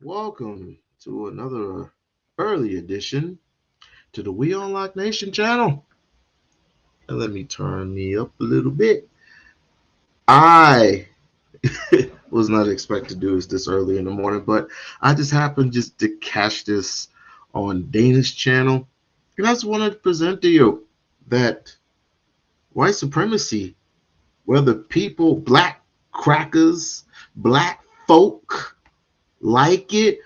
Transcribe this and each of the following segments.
Welcome to another early edition to the We-On-Loc Nation channel. And let me turn me up a little bit. I was not expected to do this early in the morning, but I just happened just to catch this on Dana's channel. And I just wanted to present to you that white supremacy, whether people, black crackers, black folk like it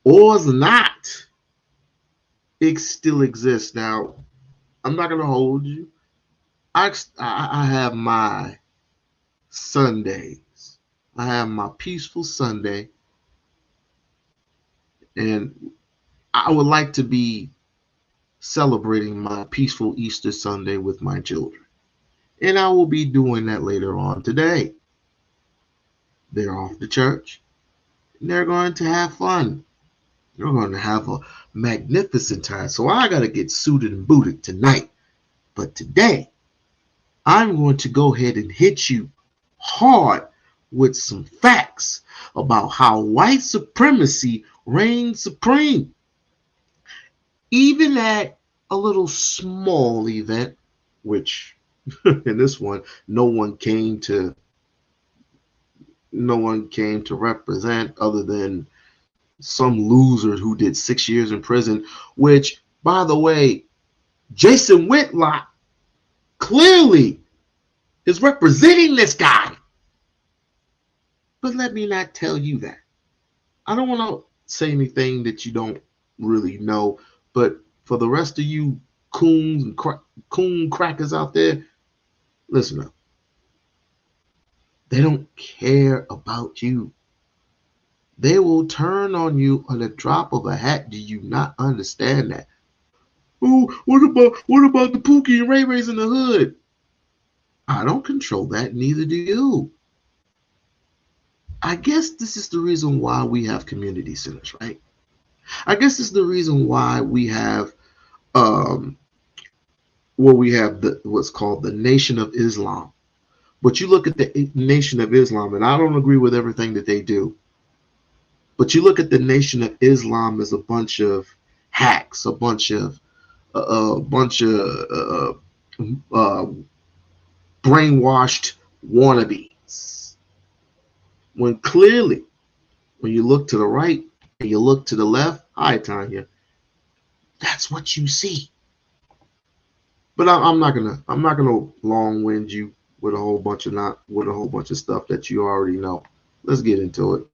or not, it still exists. Now, I'm not going to hold you. I have my Sundays. I have my peaceful Sunday, and I would like to be celebrating my peaceful Easter Sunday with my children. And I will be doing that later on today. They're off to church, and they're going to have fun. They're going to have a magnificent time. So I got to get suited and booted tonight. But today, I'm going to go ahead and hit you hard with some facts about how white supremacy reigns supreme. Even at a little small event which in this one, no one came to represent other than some loser who did 6 years in prison, which, by the way, Jason Whitlock clearly is representing this guy. But let me not tell you that. I don't want to say anything that you don't really know, but for the rest of you coons and coon crackers out there, listen up. They don't care about you. They will turn on you on the drop of a hat. Do you not understand that? Oh, what about the Pookie and Ray Rays in the hood? I don't control that, neither do you. I guess this is the reason why we have community centers, right? I guess this is the reason why we have what's called the Nation of Islam. But you look at the Nation of Islam, and I don't agree with everything that they do. But you look at the Nation of Islam as a bunch of hacks, a bunch of brainwashed wannabes. When clearly, when you look to the right and you look to the left, hi Tanya, that's what you see. But I'm not gonna long-wind you with a whole bunch of stuff that you already know. Let's get into it.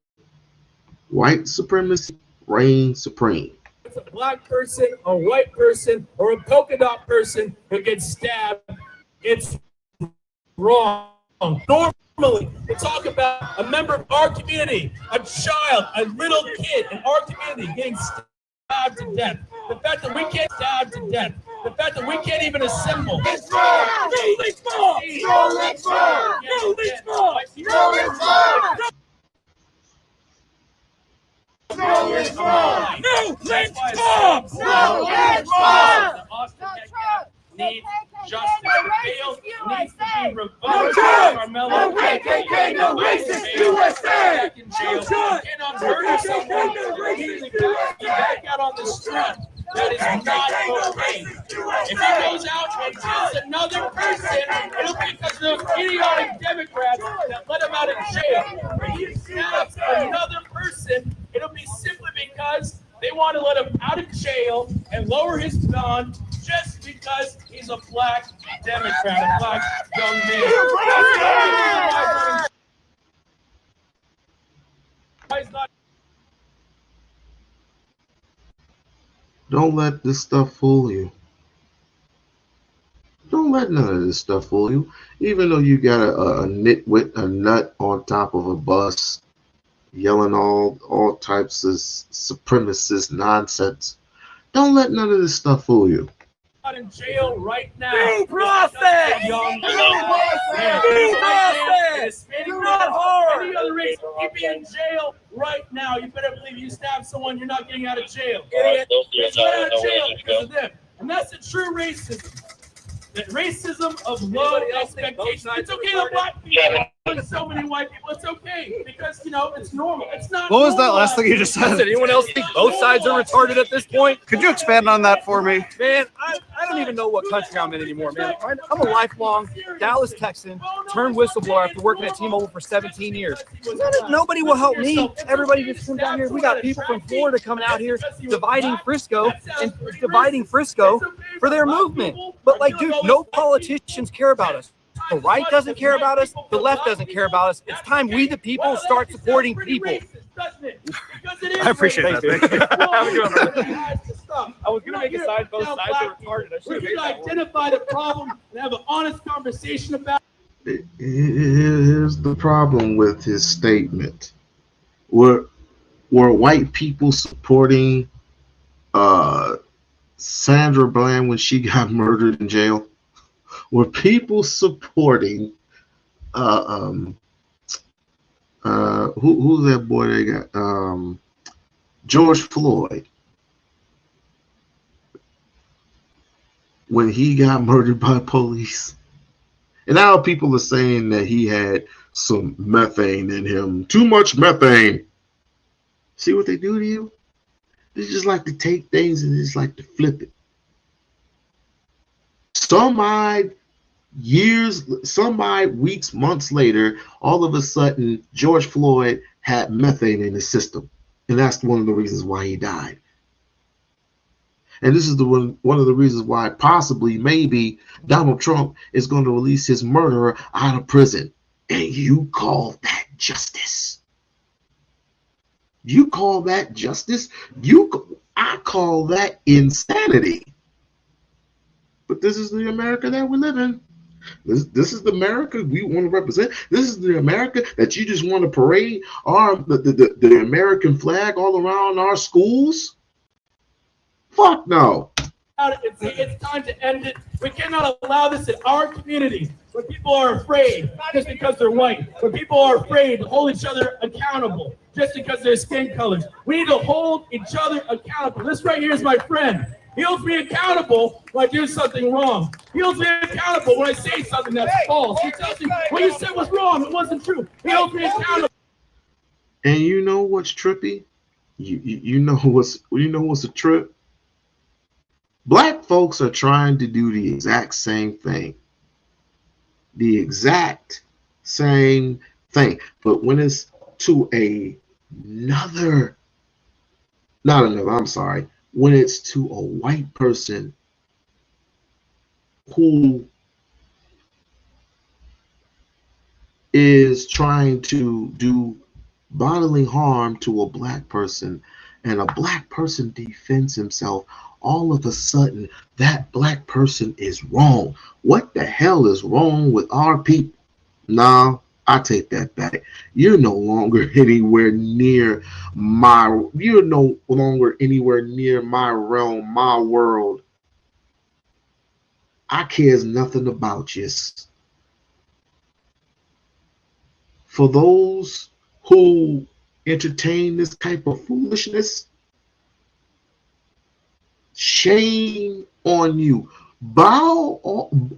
White supremacy reigns supreme. It's a black person, a white person, or a polka dot person who gets stabbed. It's wrong. Normally, we talk about a member of our community, a child, a little kid in our community getting stabbed to death. The fact that we can't stab to death. The fact that we can't even assemble. It's wrong! No lynch mob! No lynch mob! No lynch mob! No lynch mob! No lynch mob! No lynch mob! No lynch mob! Needs justice. The bail needs to be revoked. No Carmelo, no KKK, no racist USA! No judge! You cannot murder someone immediately back out on the street. That is not okay. If he goes out and kills another person, it'll be because of those idiotic Democrats that let him out of jail. If he stabs another person, it'll be simply because they want to let him out of jail and lower his bond just because he's a black Democrat, a black young man. Don't let this stuff fool you. Don't let none of this stuff fool you. Even though you got a nitwit, a nut on top of a bus, yelling all types of supremacist nonsense. Don't let none of this stuff fool you. In jail right now. Due process! Due process! Do not harm! Any other reason, he'd be in jail right now. You better believe you stab someone, you're not getting out of jail. He's let out of jail because of them. And that's the true racism. The racism of low expectations. It's okay to black people and so many white people. It's okay because, you know, it's normal. It's not. What was that last thing you just said? Does anyone else think both sides are retarded at this point? Could you expand on that for me? Man, I don't even know what country I'm in anymore, man. I'm a lifelong Dallas Texan, turned whistleblower after working at T-Mobile for 17 years. Nobody will help me. Everybody just comes down here. We got people from Florida coming out here dividing Frisco for their movement. But like, dude, no politicians care about us. The right doesn't care about us. The left doesn't care about us. It's time we, the people, start supporting people. I appreciate that. I was going to make a sign both sides are retarded. We can identify the problem and have an honest conversation about it. Here's the problem with his statement. Were white people supporting Sandra Bland when she got murdered in jail? Were people supporting who's that boy they got? George Floyd when he got murdered by police? And now people are saying that he had some methane in him. Too much methane. See what they do to you? They just like to take things and just like to flip it. Some odd years, some odd weeks, months later, all of a sudden, George Floyd had methane in his system. And that's one of the reasons why he died. And this is one of the reasons why possibly, maybe, Donald Trump is going to release his murderer out of prison. And you call that justice? You call that justice? I call that insanity. But this is the America that we live in. This is the America we want to represent. This is the America that you just want to parade the American flag all around our schools. Fuck no. It's time to end it. We cannot allow this in our community where people are afraid just because they're white, where people are afraid to hold each other accountable just because they're skin colors. We need to hold each other accountable. This right here is my friend. He holds me accountable when I do something wrong. He holds me accountable when I say something that's false. He tells me what you said was wrong. It wasn't true. He holds me accountable. And you know what's trippy? You know what's a trip? Black folks are trying to do the exact same thing. The exact same thing. But when it's to when it's to a white person who is trying to do bodily harm to a black person, and a black person defends himself, all of a sudden that black person is wrong. What the hell is wrong with our people? Nah, I take that back. You're no longer anywhere near my realm, my world. I cares nothing about you. For those who entertain this type of foolishness, shame on you. Bow,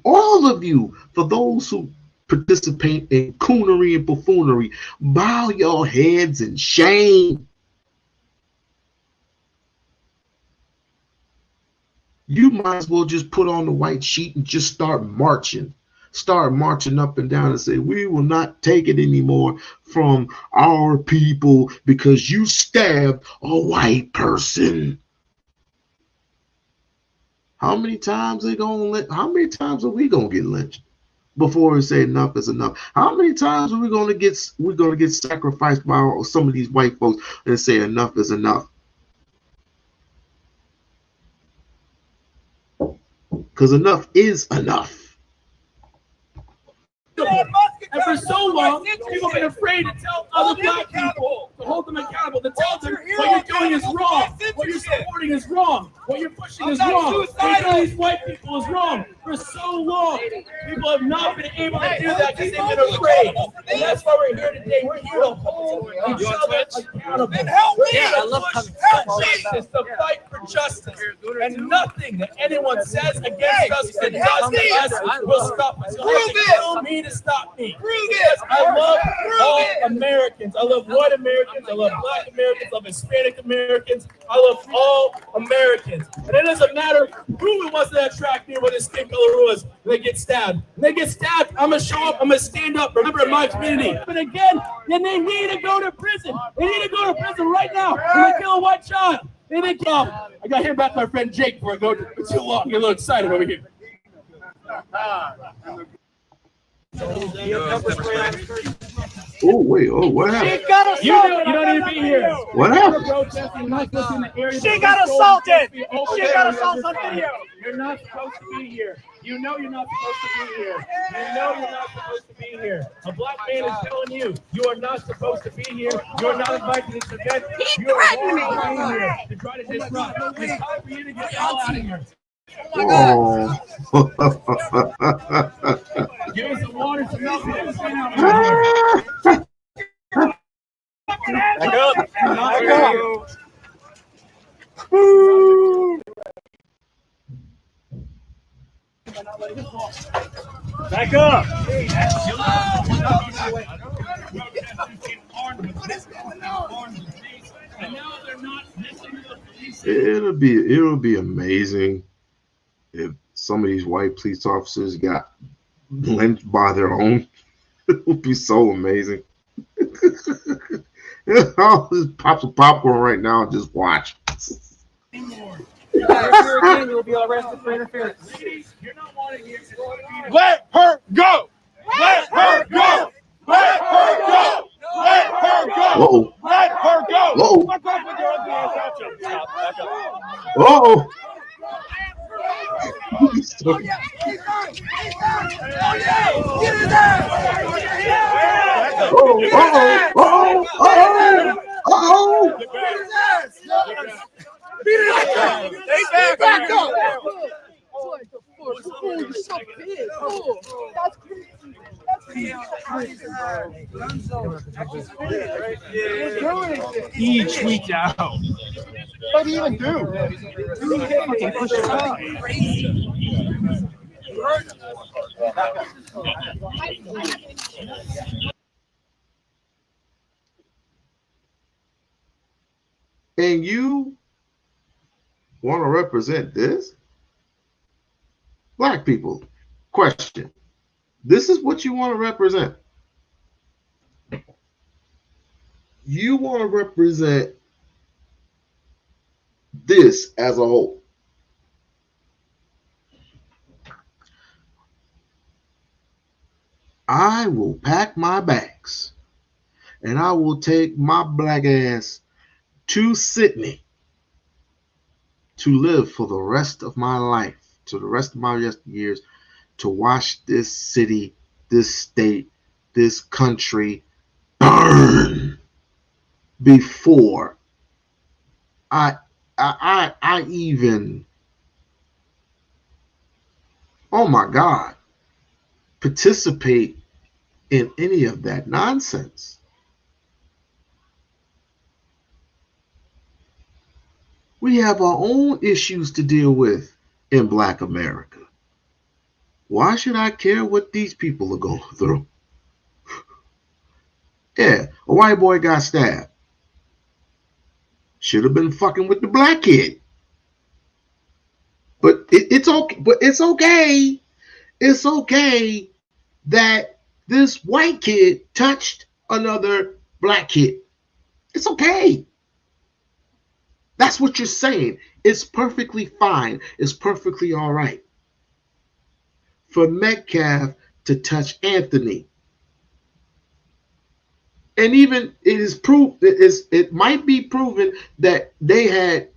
all of you, for those who participate in coonery and buffoonery, bow your heads in shame. You might as well just put on the white sheet and just start marching. Start marching up and down and say, we will not take it anymore from our people because you stabbed a white person. How many times are we gonna get lynched before we say enough is enough? How many times are we gonna get sacrificed by some of these white folks and say enough is enough? Because enough is enough. And for so long, people have been afraid to tell other black people, to hold them accountable, to tell them what you're doing is wrong, what you're supporting is wrong, what you're pushing is wrong, what you're these white people is wrong. For so long, people have not been able to do that because they've been afraid. And that's why we're here today. We're here to hold each other accountable. We're here to push for justice, to fight for justice. And nothing that anyone says against us and does to us will stop us. You'll have to kill me to stop me. Because I love all Americans. I love white Americans. I love black Americans. I love Hispanic Americans. I love all Americans. And it doesn't matter who it was that attract me, what his skin color was. When they get stabbed. When they get stabbed, I'm going to show up. I'm going to stand up. Remember, in my community. But again, then they need to go to prison. They need to go to prison right now. When they kill a white child. They think, I got to hand back to my friend Jake before I go too long. I get a little excited over here. Oh, wait. Oh, what happened? You don't need to be here. What happened? She got assaulted. She got assaulted on video. You're not supposed to be here. You know you're not supposed to be here. You know you're not supposed to be here. A black man is telling you, you are not supposed to be here. You are not invited to this event. You are wrong here to try to disrupt. It's time for you to get out of here. Oh. Give us some water, some milk. Back up. Back up. It'll be amazing if some of these white police officers got lynched by their own. It would be so amazing. I'll just pop some popcorn right now and just watch. You'll be arrested for interference. Let her go! Let her go! Let her go! Let her go! Whoa. Let her go! Whoa. Fuck off with your ugly ass outro. Stop. Back up. Oh. Oh. Stay back up! You're so big. Oh, that's crazy. He tweaked out. What do you even do? And you want to represent this? Black people, question. This is what you want to represent. You want to represent this as a whole. I will pack my bags and I will take my black ass to Sydney to live for the rest of my life, to the rest of my years, to watch this city, this state, this country burn before I even, oh my God, participate in any of that nonsense. We have our own issues to deal with in Black America. Why should I care what these people are going through? Yeah, a white boy got stabbed. Should have been fucking with the black kid. But it's okay. But it's okay. It's okay that this white kid touched another black kid. It's okay. That's what you're saying. It's perfectly fine. It's perfectly all right for Metcalf to touch Anthony. And even it might be proven that they had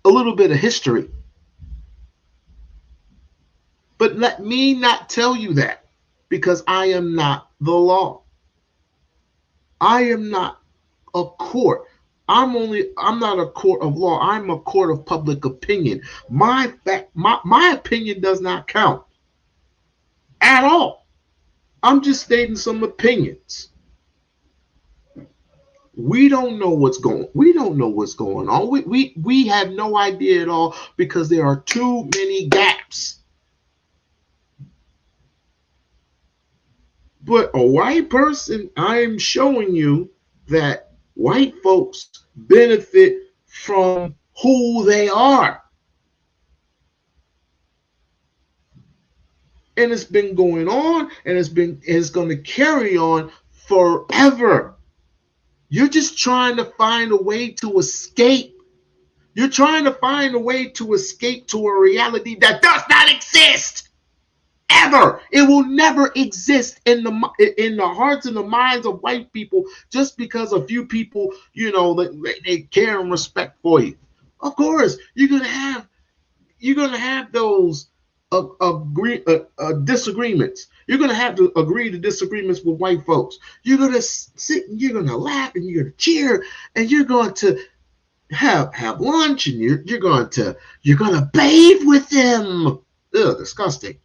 a little bit of history. But let me not tell you that, because I am not the law. I am not a court. I'm not a court of law. I'm a court of public opinion. My opinion does not count at all. I'm just stating some opinions. We don't know what's going on. We have no idea at all, because there are too many gaps. But a white person, I am showing you that white folks benefit from who they are. And it's been going on, and it's going to carry on forever. You're just trying to find a way to escape. You're trying to find a way to escape to a reality that does not exist. Ever. It will never exist in the hearts and the minds of white people, just because a few people, they care and respect for you. Of course, you're gonna have those disagreements. You're gonna have to agree to disagreements with white folks. You're gonna sit and you're gonna laugh and you're gonna cheer and you're going to have lunch and you're gonna bathe with them. Ugh, disgusting.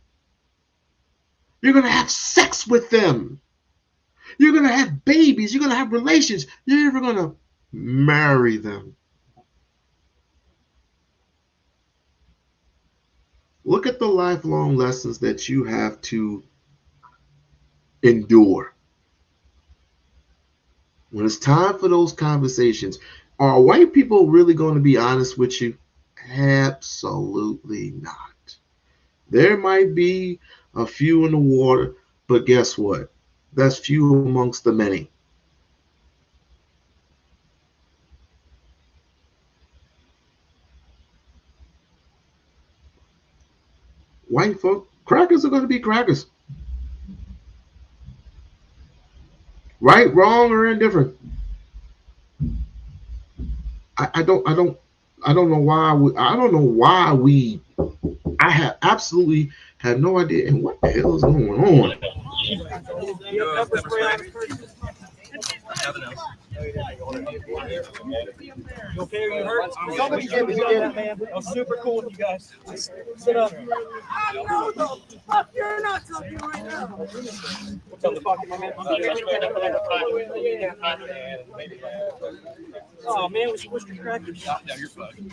You're going to have sex with them. You're going to have babies. You're going to have relations. You're even going to marry them. Look at the lifelong lessons that you have to endure. When it's time for those conversations, are white people really going to be honest with you? Absolutely not. There might be a few in the water, but guess what? That's few amongst the many. White folk, crackers are going to be crackers. Right, wrong, or indifferent. I don't know why I don't know why we I have absolutely had no idea and what the hell is going on. You okay? Are you hurt? Somebody give me that, man. That was super cool with you guys. Sit up. I know the fuck you're not talking right now. What's up, the fuck, my man? Oh man, we supposed to be crackers. No, you're fine.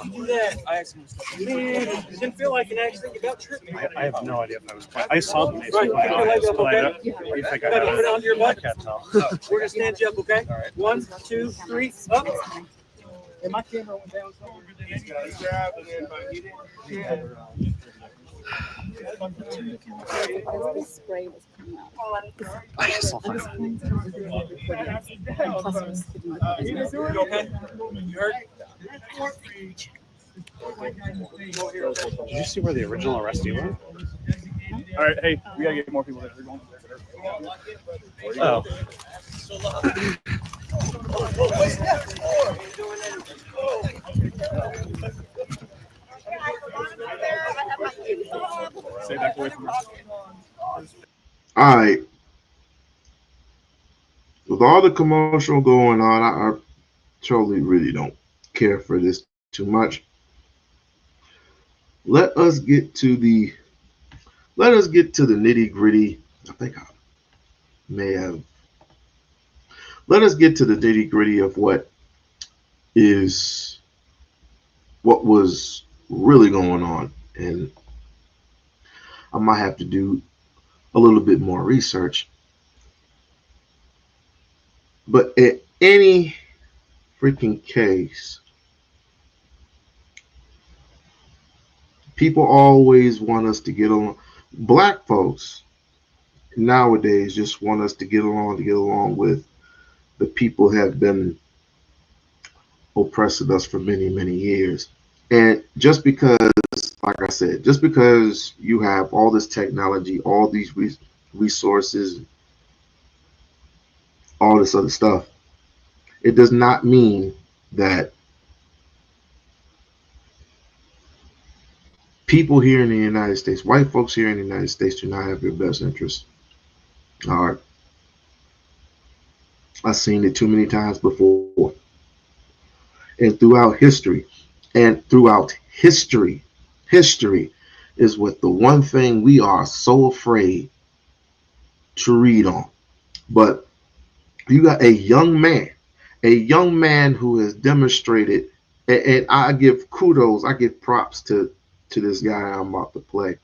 You do that. I accidentally. Man, it didn't feel like an accident. You got tripped. I have no idea if I was playing. I saw the mace Right, with my pick your leg eyes, up, but I okay? don't. You think You I gotta have put it onto your I butt. can't tell. We're gonna stand you up, okay? 1, 2, 3, up. and my camera went down somewhere. This spray was coming out. I guess I'll find You okay? You hurt? Did you see where the original arrestee went? All right, hey, we gotta get more people that are going. Oh. Stay back away from her. All right. With all the commotion going on, I totally really don't care for this too much. Let us get to the nitty gritty. I think I may have. Let us get to the nitty gritty of what was really going on, and I might have to do a little bit more research. But in any freaking case, people always want us to get along. Black folks nowadays just want us to get along with the people who have been oppressing us for many, many years. And just because, like I said, just because you have all this technology, all these resources, all this other stuff, it does not mean that people here in the United States, white folks here in the United States, do not have your best interest. All right. I've seen it too many times before. And throughout history, history is what the one thing we are so afraid to read on. But you got a young man who has demonstrated, and I give kudos, I give props to this guy I'm about to play.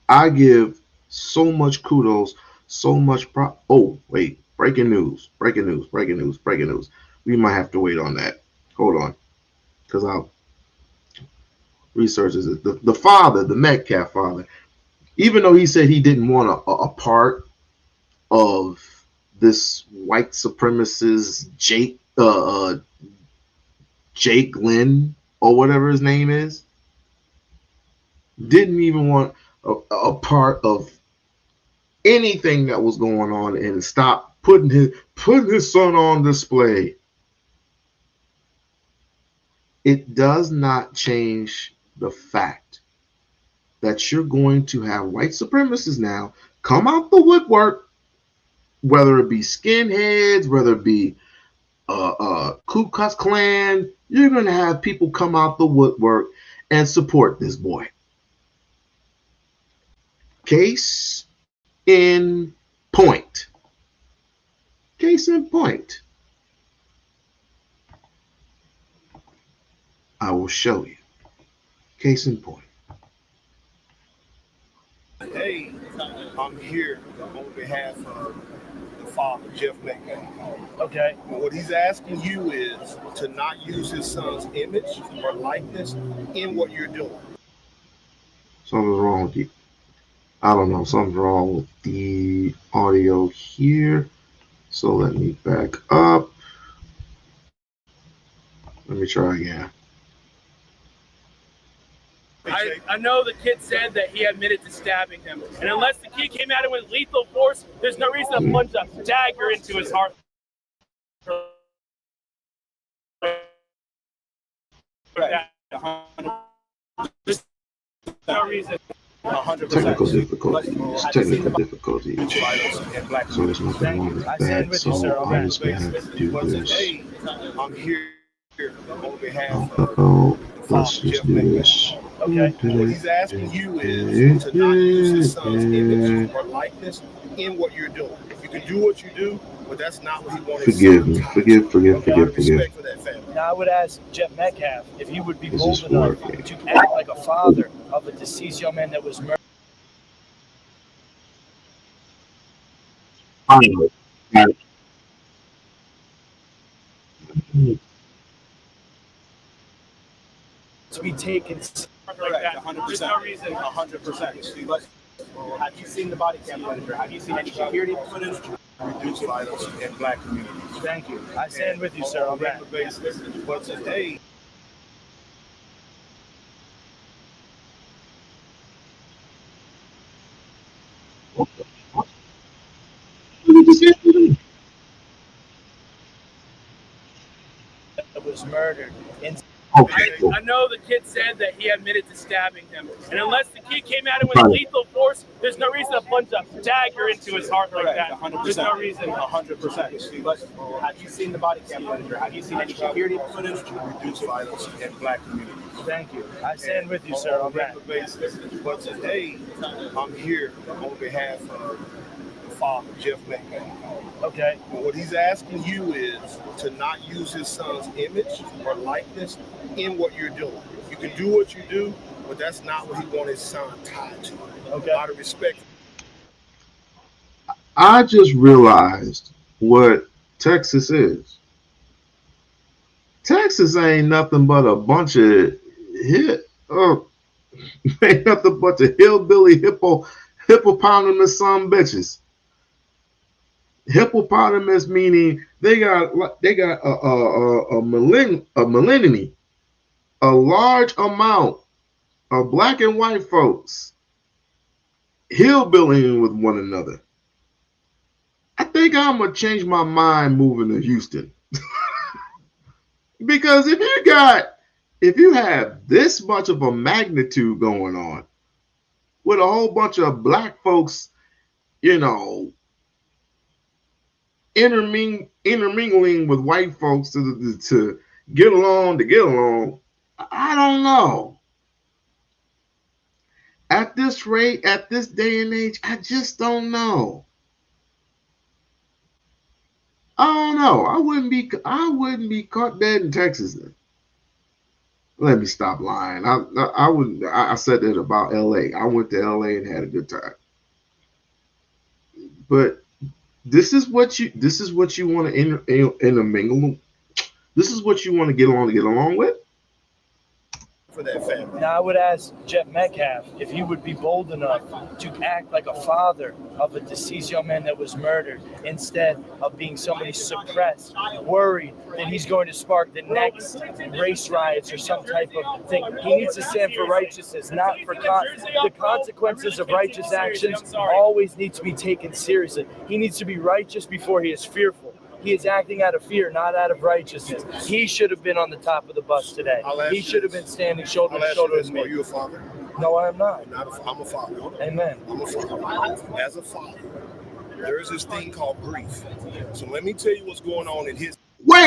I give so much kudos, so much prop. Oh, wait, breaking news. We might have to wait on that. Hold on, because I'll research is the father, the Metcalf father, even though he said he didn't want a part of this white supremacist Jake Lynn or whatever his name is, didn't even want a part of anything that was going on and stop putting his son on display. It does not change the fact that you're going to have white supremacists now come out the woodwork, whether it be skinheads, whether it be Ku Klux Klan. You're going to have people come out the woodwork and support this boy. Case in point. Case in point. I will show you. Case in point. Hey, I'm here on behalf of the father, Jeff Metcalf. Okay. And what he's asking you is to not use his son's image or likeness in what you're doing. Something's wrong with you. I don't know. Something's wrong with the audio here. So let me back up. Let me try again. I know the kid said that he admitted to stabbing him, and unless the kid came at him with lethal force, there's no reason to plunge a dagger into his heart. There's no reason. 100%. Technical difficulties. Technical difficulties. So there's nothing wrong with that. So I'm just gonna have to do this. I'm here on behalf of Oh, let's just do this. Okay. What he's asking you is to not use his son's image or likeness in what you're doing. You can do what you do, but that's not what he wanted. Forgive me. Forgive. Respect for that family. Now I would ask Jeff Metcalf if he would be Is bold this enough working? to act like a father of a deceased young man that was murdered. Finally. To be taken. Correct. 100%. No reason. 100%. Have you seen the body cam footage? Have you seen any security footage? Reduce violence in black communities. Thank you. I stand with you, sir, on that. Basis. But today, That was murdered. In I know the kid said that he admitted to stabbing him, and unless the kid came at him with lethal force, there's no reason to plunge a dagger into his heart like that. 100%. There's no reason. 100%. But have you seen the body cam footage? Have you seen any security footage? Reduce violence in black communities. Thank you. I stand with you, sir, on that. Basis. But today, I'm here on behalf of the father, Jeff Metcalf. Okay. And what he's asking you is to not use his son's image or likeness in what you're doing. You can do what you do, but that's not what he wanted his son tied to. Okay. Out of respect. I just realized what Texas is. Texas ain't nothing but a bunch of ain't nothing but the hillbilly hippopotamus some bitches. Hippopotamus meaning they got a millennium, a large amount of black and white folks hillbillying with one another. I think I'm gonna change my mind moving to Houston. Because if you have this much of a magnitude going on with a whole bunch of black folks, intermingling with white folks to get along, I don't know. At this rate, at this day and age, I just don't know. I don't know. I wouldn't be caught dead in Texas then. Let me stop lying. I said that about LA. I went to LA and had a good time. But this is what you want to intermingle. This is what you want to get along with. For that family. Now I would ask Jeff Metcalf if he would be bold enough to act like a father of a deceased young man that was murdered instead of being somebody suppressed, worried that he's going to spark the next race riots or some type of thing. He needs to stand for righteousness, not for the consequences of righteous actions always need to be taken seriously. He needs to be righteous before he is fearful. He is acting out of fear, not out of righteousness. He should have been on the top of the bus today. He should have been standing shoulder to shoulder with me. Are you a father? No, I am not. I'm a father. Amen. I'm a father. As a father, there is this thing called grief. So let me tell you what's going on in his. Wait.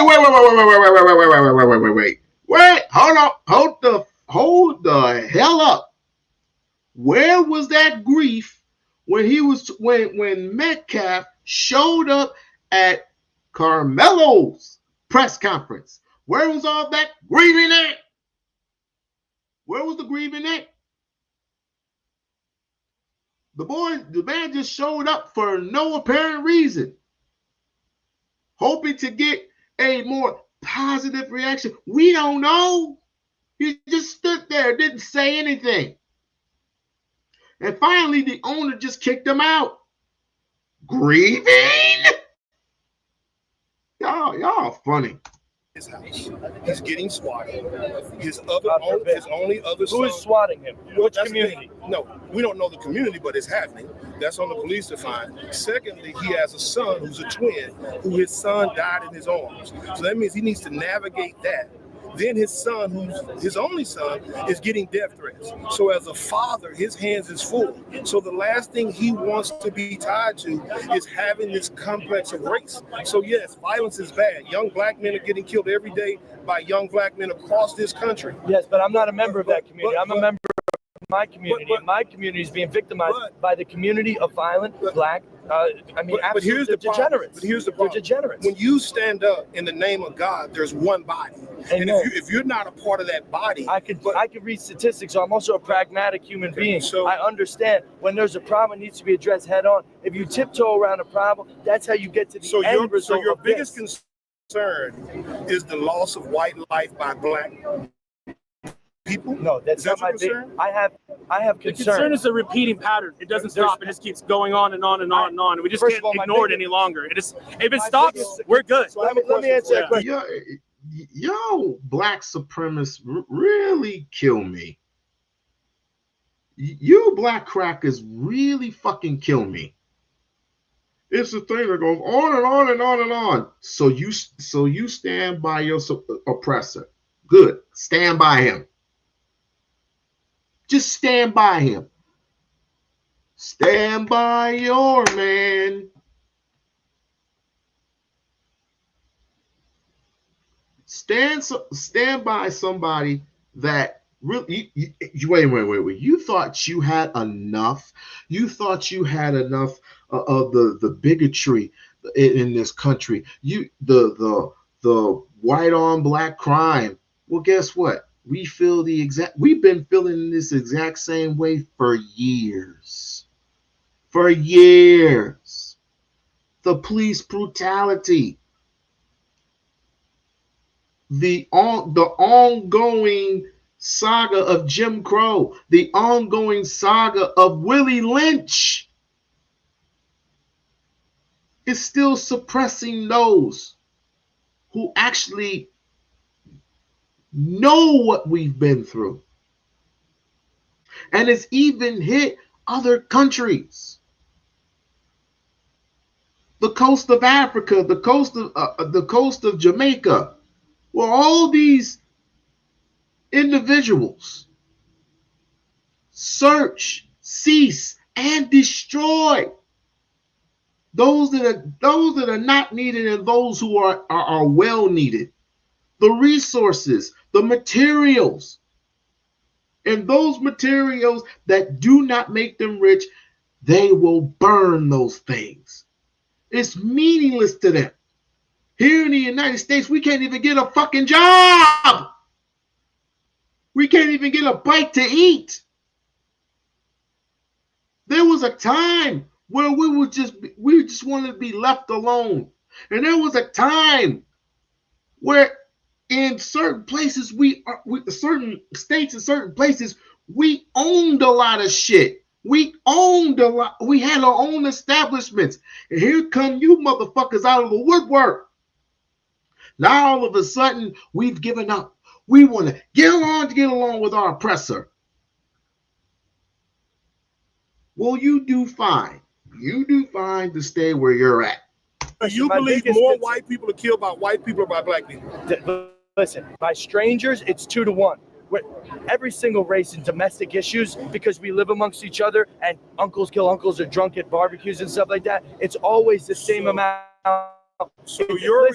Hold the hell up. Where was that grief when Metcalf showed up at Carmelo's press conference? Where was all that grieving at? Where was the grieving at? The man just showed up for no apparent reason. hoping to get a more positive reaction. We don't know. He just stood there, didn't say anything. And finally, the owner just kicked him out. Grieving? Y'all funny. His house. He's getting swatted. His only other son. Who is swatting him? Which community? No, we don't know the community, but it's happening. That's on the police to find. Secondly, he has a son who's a twin, who his son died in his arms. So that means he needs to navigate that. Then his son, who's his only son, is getting death threats. So as a father, his hands is full. So the last thing he wants to be tied to is having this complex of race. So yes, violence is bad. Young black men are getting killed every day by young black men across this country. Yes, but I'm not a member of that community. I'm a member of my community. And my community is being victimized by the community of violent black. But here's the degenerates. But here's the problem. They're degenerates. When you stand up in the name of God, there's one body. Amen. And if you're not a part of that body, I could read statistics. So I'm also a pragmatic human being. So I understand when there's a problem, it needs to be addressed head on. If you tiptoe around a problem, that's how you get to the end result. So your biggest concern is the loss of white life by black people? No, that's not my big. I have concern. The concern is a repeating pattern. It doesn't stop. It just keeps going on and on and on and on. And we just can't ignore it any longer. If it stops, we're good. So let me answer that question. Yo, black supremacists really kill me. You black crackers really fucking kill me. It's a thing that goes on and on and on and on. So you stand by your oppressor. Good. Stand by him. Just stand by him. Stand by your man. Stand by somebody that really. Wait. You thought you had enough. You thought you had enough of the bigotry in this country. The white on black crime. Well, guess what? We've been feeling this exact same way for years. For years. The police brutality. The ongoing saga of Jim Crow. The ongoing saga of Willie Lynch is still suppressing those who actually know what we've been through. And it's even hit other countries. The coast of Africa, the coast of Jamaica, where all these individuals search, cease, and destroy those that are not needed and those who are well needed. The resources, the materials, and those materials that do not make them rich, they will burn those things. It's meaningless to them. Here in the United States, we can't even get a fucking job. We can't even get a bite to eat. There was a time where we just wanted to be left alone. And there was a time where in certain places, certain states and certain places, we owned a lot of shit. We owned a lot. We had our own establishments. And here come you motherfuckers out of the woodwork. Now all of a sudden, we've given up. We want to get along with our oppressor. Well, you do fine. You do fine to stay where you're at. You believe more white people are killed by white people or by black people? Listen, by strangers, it's 2-1. Every single race in domestic issues, because we live amongst each other and uncles kill uncles or drunk at barbecues and stuff like that, it's always the same amount. So your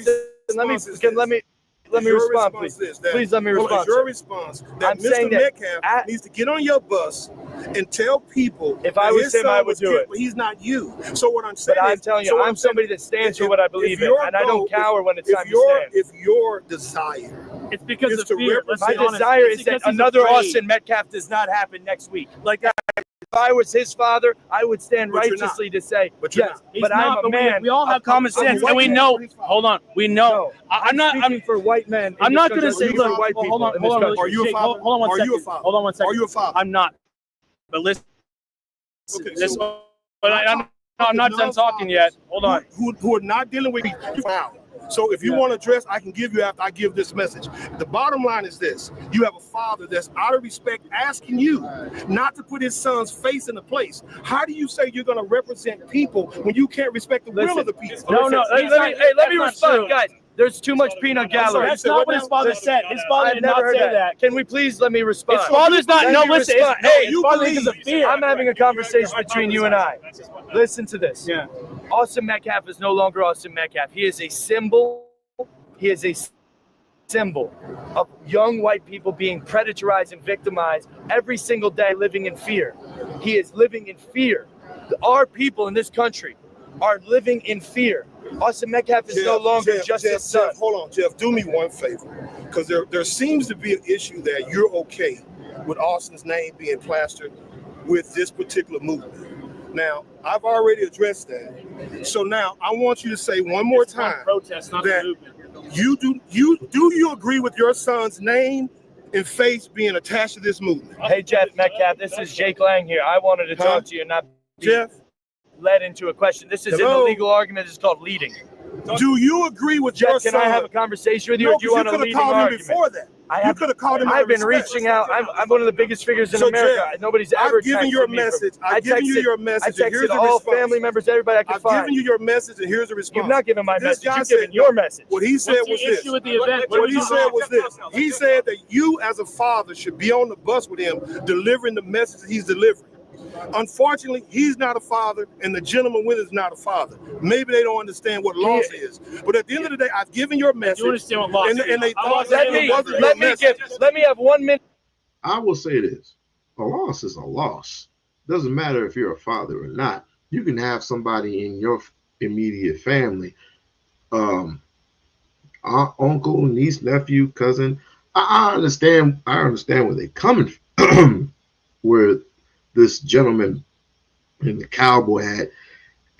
let me respond, please. Please let me respond. It's your response that Mr. Metcalf needs to get on your bus and tell people if I was him, I would do it. But he's not you. So what I'm saying but I'm telling you, I'm somebody that stands for what I believe in, and I don't cower when it's time to stand. If your desire, it's because of fear. My desire is that another Austin Metcalf does not happen next week. Like that. I was his father, I would stand But you're not. righteously to say, But you're yes, not. He's but I'm not, a man. we all have of common I'm a sense, white and we man. know. Hold on, we know. No, I'm not. speaking for white men. I'm not going to say. for Look, white well, people hold on. in Hold this on. country. Are you a Jake, father? hold on one Are second. you a father? Hold on one second. Are you a father? I'm not. But listen. Okay, This. so But I'm not done talking yet. Hold on. who are not dealing with wow. So if you want to address, I can give you after I give this message. The bottom line is this: you have a father that's out of respect asking you not to put his son's face in a place. How do you say you're going to represent people when you can't respect the will of the people? No, let me respond, guys. There's too much peanut sorry, gallery. That's not what his father said. His father I've did never not heard say that. Can we please let me respond? His father's not. Let No, me listen. respond. Hey, His his father father because because of fear. I'm having a conversation between you and I. Listen to this. Yeah. Austin Metcalf is no longer Austin Metcalf. He is a symbol. He is a symbol of young white people being predatorized and victimized every single day, living in fear. He is living in fear. Our people in this country are living in fear. Austin Metcalf is no longer just his son. Jeff, hold on, Jeff. Do me one favor, because there seems to be an issue that you're okay with Austin's name being plastered with this particular movement. Now, I've already addressed that. So now I want you to say one more time Protest, not that the movement. you agree with your son's name and face being attached to this movement? Hey, Jeff Metcalf, this is Jake Lang here. I wanted to talk to you and not be Jeff, led into a question. This is Hello? in the legal argument. It's called leading. do you agree with your Jeff, can son? I have a conversation with you, No, or do you want a could have leading called him argument? before that. You could have called him. I've been reaching out. I'm one of the biggest figures in So, America. Jeff, Nobody's ever I've given texted your me message. I I've given you texted- your message. I And here's texted the all response. family members, everybody I could I've find. given you your message, and here's the response. You've not given my This message. guy You've said given your no. message. What he said What's was the this. issue with the event? What he said was this. He said that you, as a father, should be on the bus with him, delivering the message that he's delivering. Unfortunately, he's not a father, and the gentleman with is not a father. Maybe they don't understand what loss is. But at the end of the day, I've given your message. You understand what loss and, is. and they thought Let that me it wasn't your message. let me have 1 minute. I will say this: a loss is a loss. Doesn't matter if you're a father or not. You can have somebody in your immediate family, aunt, uncle, niece, nephew, cousin. I understand. I understand where they're coming from. Where this gentleman in the cowboy hat,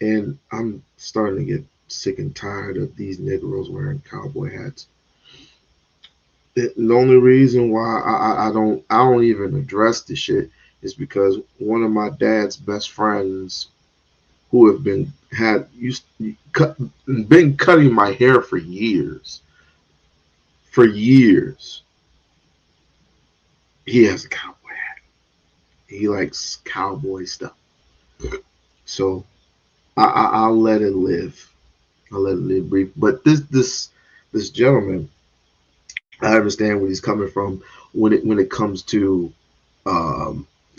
and I'm starting to get sick and tired of these Negroes wearing cowboy hats. The only reason why I don't even address the shit is because one of my dad's best friends, who have been cutting my hair for years, he has a cowboy hat. He likes cowboy stuff, so I'll let it live. I'll let it live brief. But this gentleman, I understand where he's coming from when it comes to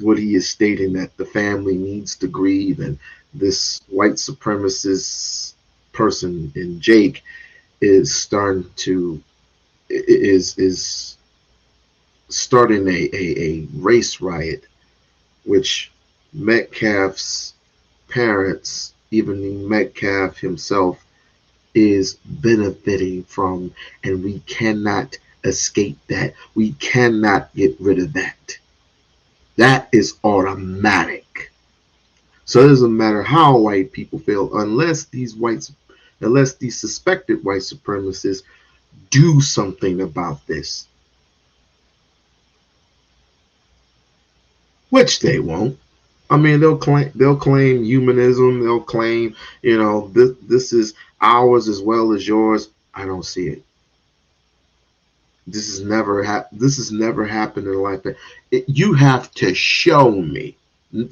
what he is stating, that the family needs to grieve, and this white supremacist person in Jake is starting a race riot, which Metcalf's parents, even Metcalf himself, is benefiting from, and we cannot escape that. We cannot get rid of that. That is automatic. So it doesn't matter how white people feel, unless these suspected white supremacists do something about this, which they won't. I mean, they'll claim humanism. They'll claim, this is ours as well as yours. I don't see it. This has never happened in life. You have to show me.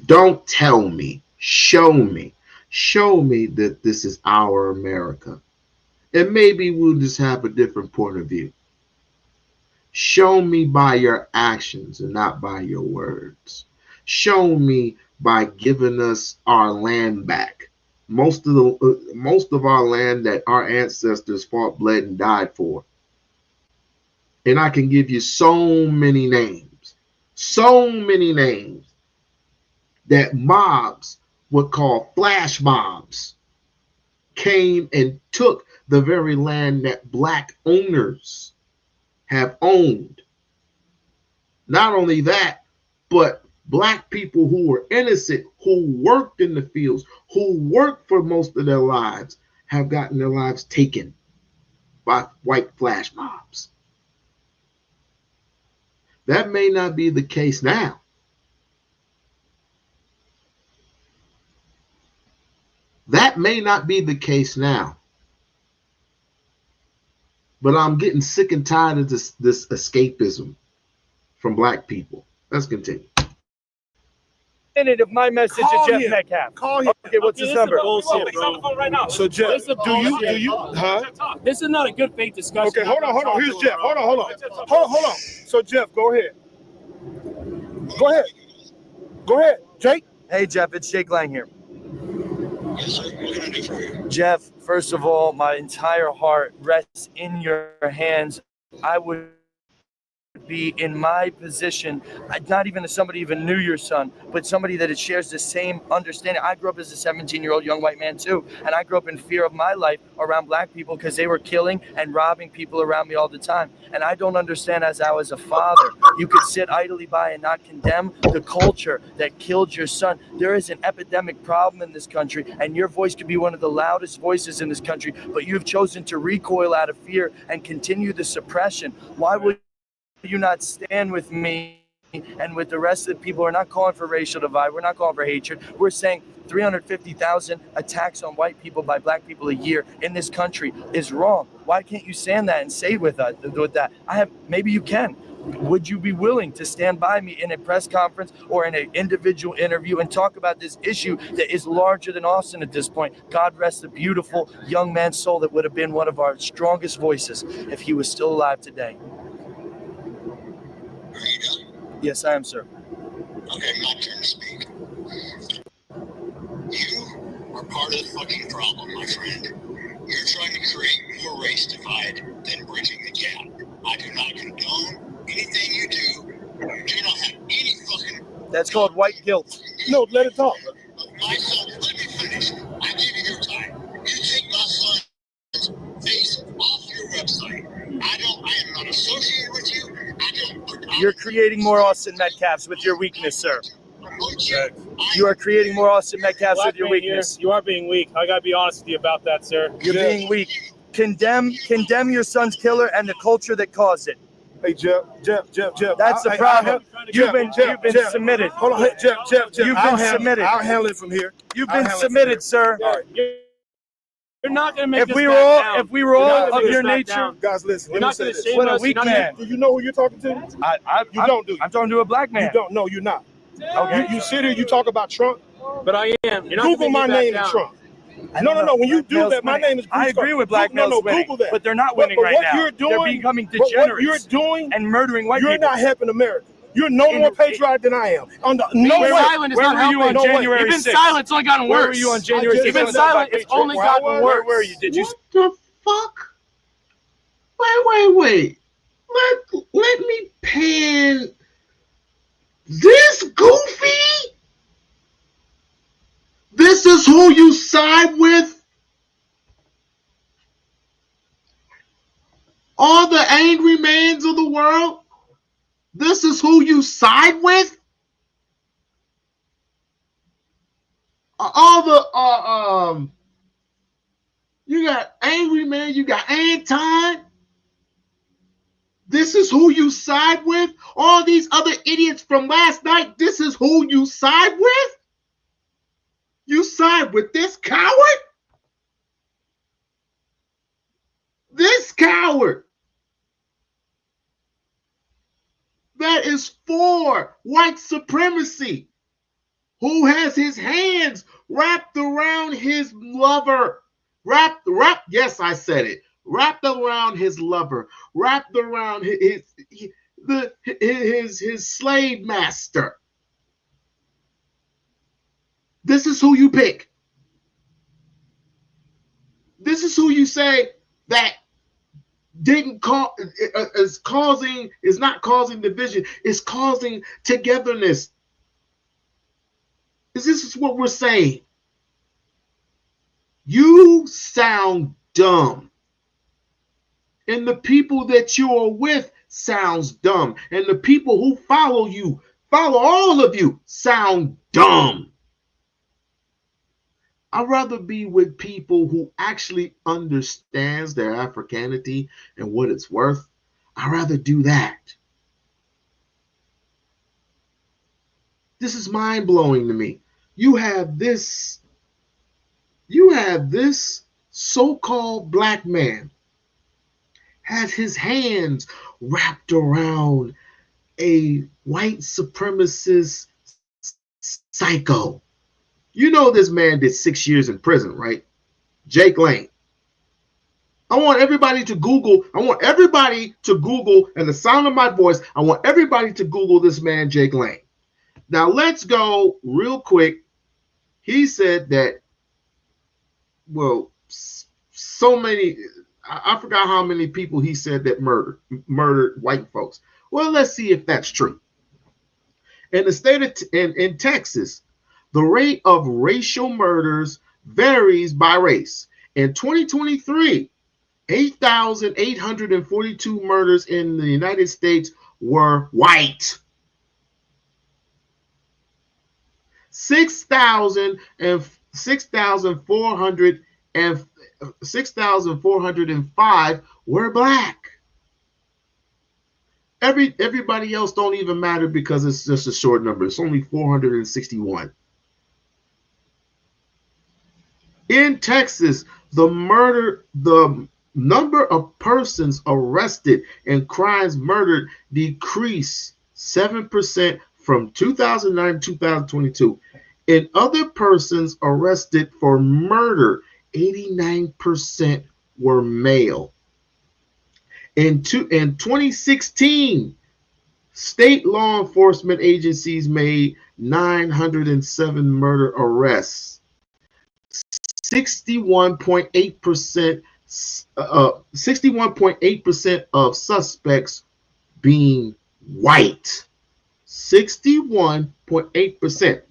Don't tell me. Show me. Show me that this is our America. And maybe we'll just have a different point of view. Show me by your actions and not by your words. Show me by giving us our land back. Most of our land that our ancestors fought, bled, and died for. And I can give you so many names that mobs would call flash mobs came and took the very land that black owners have owned. Not only that, but Black people who were innocent, who worked in the fields, who worked for most of their lives, have gotten their lives taken by white flash mobs. That may not be the case now. That may not be the case now. But I'm getting sick and tired of this escapism from black people. Let's continue. Minute of my message Call to Jeff him. Metcalf. Call him. Okay, what's his number? Bullshit, he's on the phone right now. So Jeff, This is do you, huh? This is not a good faith discussion. Okay, hold on. Here's Jeff. Hold on. So Jeff, go ahead. Go ahead, Jake. Hey, Jeff, it's Jake Lang here. Jeff, first of all, my entire heart rests in your hands. I would be in my position, not even as somebody even knew your son, but somebody that shares the same understanding. I grew up as a 17-year-old young white man too, and I grew up in fear of my life around black people because they were killing and robbing people around me all the time. And I don't understand, as I was a father, you could sit idly by and not condemn the culture that killed your son. There is an epidemic problem in this country, and your voice could be one of the loudest voices in this country, but you've chosen to recoil out of fear and continue the suppression. Why would you not stand with me and with the rest of the people? We're not calling for racial divide. We're not calling for hatred. We're saying 350,000 attacks on white people by black people a year in this country is wrong. Why can't you stand that and say with that? Maybe you can. Would you be willing to stand by me in a press conference or in an individual interview and talk about this issue that is larger than Austin at this point? God rest the beautiful young man's soul that would have been one of our strongest voices if he was still alive today. Yes, I am, sir. Okay, my turn to speak. You are part of the fucking problem, my friend. You're trying to create more race divide than bridging the gap. I do not condone anything you do. You do not have any fucking... That's called white guilt. No, let it talk. My son, let me finish. I gave you your time. You take my son's face off your website. I am not associated with you. You're creating more Austin Metcalfs with your weakness, sir. You are creating more Austin Metcalfs with your weakness. You are being weak. I gotta be honest with you about that, sir. You're being weak. Condemn your son's killer and the culture that caused it. Hey, Jeff. That's the problem. You've been submitted. Hold on, Jeff. You've been submitted. I'll handle it from here. You've been submitted, sir. You're not gonna make If we were all of your nature, guys, listen. You're not gonna shame what a us. weak man. Do you know who you're talking to? I'm talking to a black man. You don't know. You're not. Okay. You sit here. You talk about Trump. But I am. You're not Google my name and Trump. No. When you do that, my name is. I agree with black males winning, Google that. but they're not winning right now. They're becoming degenerates. What you're doing and murdering white people. You're not helping America. You're no more patriotic than I am. Being silent is not helping. You've been silent. It's only gotten worse. Where were you on January 6th? You've been silent. It's only gotten worse. Where were you? Did you? What the fuck? Wait. Let me pan this goofy. This is who you side with? All the angry mans of the world? This is who you side with? All the you got angry man, you got Anton. This is who you side with? All these other idiots from last night, this is who you side with? You side with this coward? This coward that is for white supremacy, who has his hands wrapped around his lover, yes, I said it, wrapped around his lover, wrapped around his slave master. This is who you pick. This is who you say that is not causing division, is causing togetherness. This is what we're saying. You sound dumb. And the people that you are with sounds dumb. And the people who follow you follow all of you sound dumb. I'd rather be with people who actually understands their Africanity and what it's worth. I'd rather do that. This is mind-blowing to me. You have this so-called black man has his hands wrapped around a white supremacist psycho. You know this man did 6 years in prison, right? Jake Lane. I want everybody to Google, and the sound of my voice, I want everybody to Google this man, Jake Lane. Now let's go real quick. He said that, well, so many, I forgot how many people he said that murdered white folks. Well, let's see if that's true. In the state of in Texas, the rate of racial murders varies by race. In 2023, 8,842 murders in the United States were white. 6,405 were black. Everybody else don't even matter because it's just a short number. It's only 461. In Texas, the number of persons arrested and crimes murdered decreased 7% from 2009 to 2022. In other persons arrested for murder, 89% were male. In 2016, state law enforcement agencies made 907 murder arrests. 61.8% of suspects being white. 61.8%.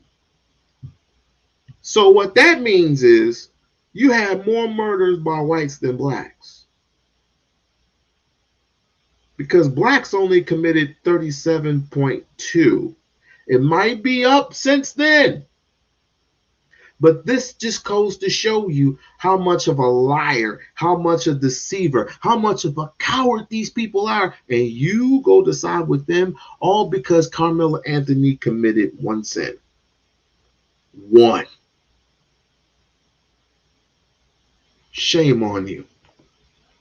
So what that means is you have more murders by whites than blacks. Because blacks only committed 37.2. It might be up since then. But this just goes to show you how much of a liar, how much a deceiver, how much of a coward these people are. And you go to side with them all because Carmelo Anthony committed one sin. One. Shame on you.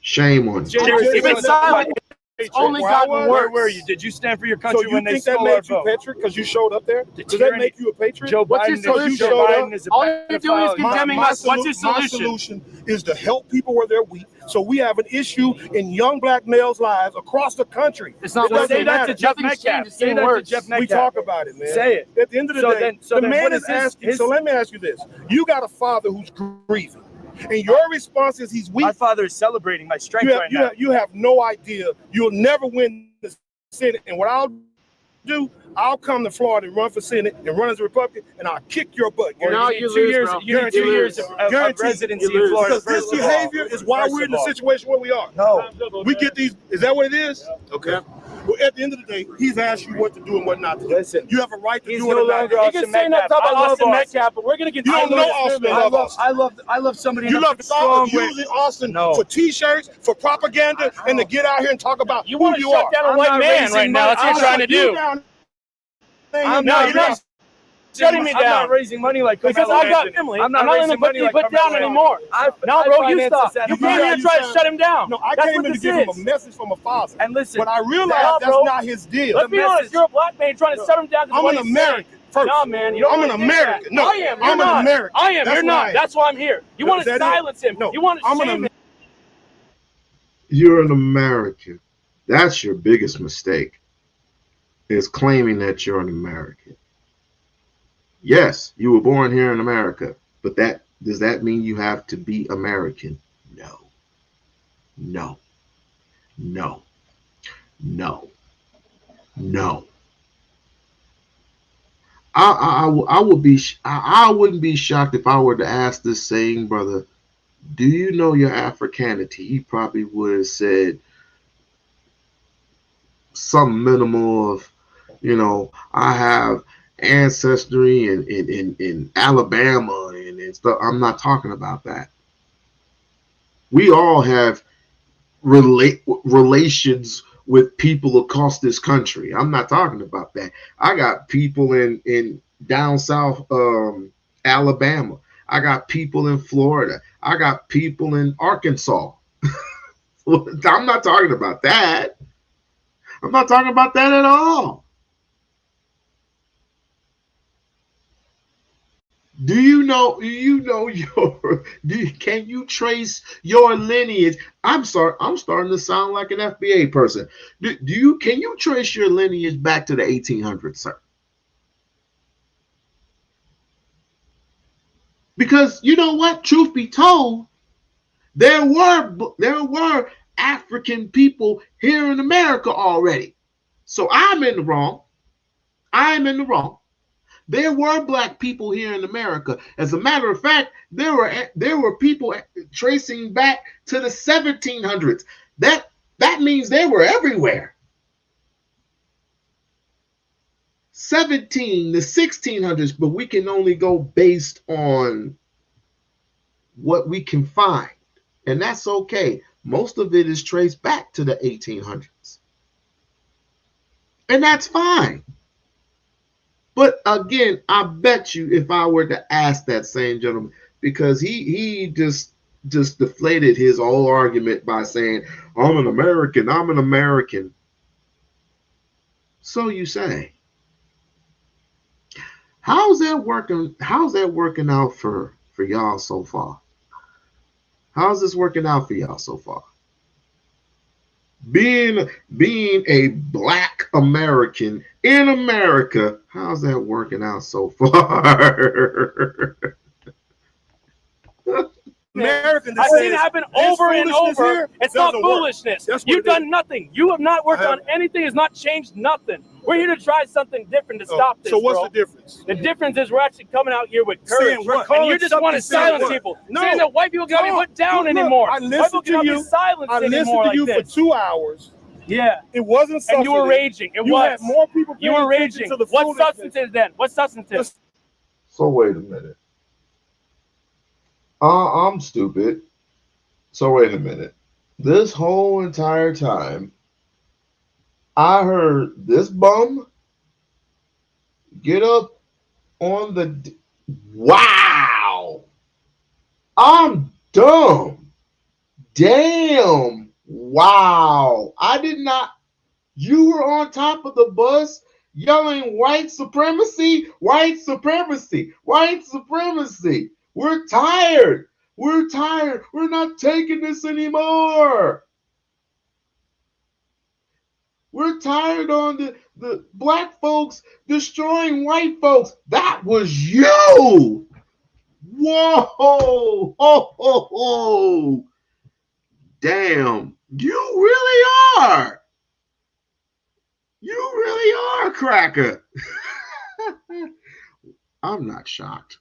Shame on you. You've been silent. It's only gotten worse. Where were you? Did you stand for your country when they stole our vote? So you think that made you patriot because you showed up there? Does that make you a patriot? Joe Biden is a All you're doing is condemning us. What's your My solution? solution is to help people where they're weak. So we have an issue in young black males' lives across the country. It's not. Say that to Jeff Metcalf. Say that to Jeff Metcalf. We talk about it, man. Say it. At the end of the day, the man is asking. So let me ask you this: you got a father who's grieving. And your response is he's weak. My father is celebrating my strength right now. You have no idea. You'll never win the Senate. And what I'll do, I'll come to Florida and run for Senate and run as a Republican, and I'll kick your butt. You need 2 years. You need 2 years of residency in Florida. Because this behavior is why we're in the situation where we are. No. We get these. Is that what it is? Okay. Well, at the end of the day, he's asked you what to do and what not to do. Listen, you have a right to he's do no it. longer You can say enough about Austin Metcalf, but we're going to get. You don't know Austin. I love somebody. You love using Austin for T-shirts, for propaganda, and to get out here and talk about you want to shut down a white man right now. That's what you're trying to do. I'm you're not shutting me down. I'm not raising money like because I've got family. I'm not letting him put down anymore. No, bro, you stop. You came here to try to shut him down. No, I came in to give him a message from a father. And listen, but I realized that's not his deal. Let's be honest. You're a black man trying to shut him down. I'm an American. First. No, man, you don't I'm an American. No, I am. You're I'm not. an American. I am. You're not. That's why I'm here. You want to silence him. No, you want to shame him. You're an American. That's your biggest mistake, is claiming that you're an American. Yes, you were born here in America, but does that mean you have to be American? No. No. No. No. No. I wouldn't be shocked if I were to ask this same brother, do you know your Africanity? He probably would have said some minimal of You know, I have ancestry in Alabama and stuff. I'm not talking about that. We all have relations with people across this country. I'm not talking about that. I got people in down south Alabama. I got people in Florida. I got people in Arkansas. I'm not talking about that. I'm not talking about that at all. Do you know your can you trace your lineage? I'm sorry, I'm starting to sound like an FBA person. Can you trace your lineage back to the 1800s, sir? Because you know what, truth be told, there were African people here in America already. So I'm in the wrong. I'm in the wrong. There were black people here in America. As a matter of fact, there were people tracing back to the 1700s. That means they were everywhere. 17, the 1600s, but we can only go based on what we can find. And that's okay. Most of it is traced back to the 1800s. And that's fine. But again, I bet you if I were to ask that same gentleman, because he just deflated his whole argument by saying, I'm an American, I'm an American. So you say. How's that working out for y'all so far? How's this working out for y'all so far? Being a black American in America, how's that working out so far? American, I've seen it happen over and over. Here, it's not foolishness. You've done nothing. You have not worked on anything. Has not changed nothing. We're here to try something different to stop this. So what's the difference? The difference is we're actually coming out here with courage. And you just want to silence people. Saying that white people can't be put down anymore. I listened to you. I listened to you for 2 hours. Yeah. It wasn't substantive. And you were raging. It was. Had more people. You were raging. What substance is then? What substance is? So wait a minute. I'm stupid. So wait a minute. This whole entire time, I heard this bum get up on the... Wow! I'm dumb. Damn. Wow. I did not... You were on top of the bus yelling white supremacy, white supremacy, white supremacy. We're tired. We're tired. We're not taking this anymore. We're tired on the black folks destroying white folks. That was you. Whoa. Ho, ho, ho. Damn. You really are. You really are, cracker. I'm not shocked.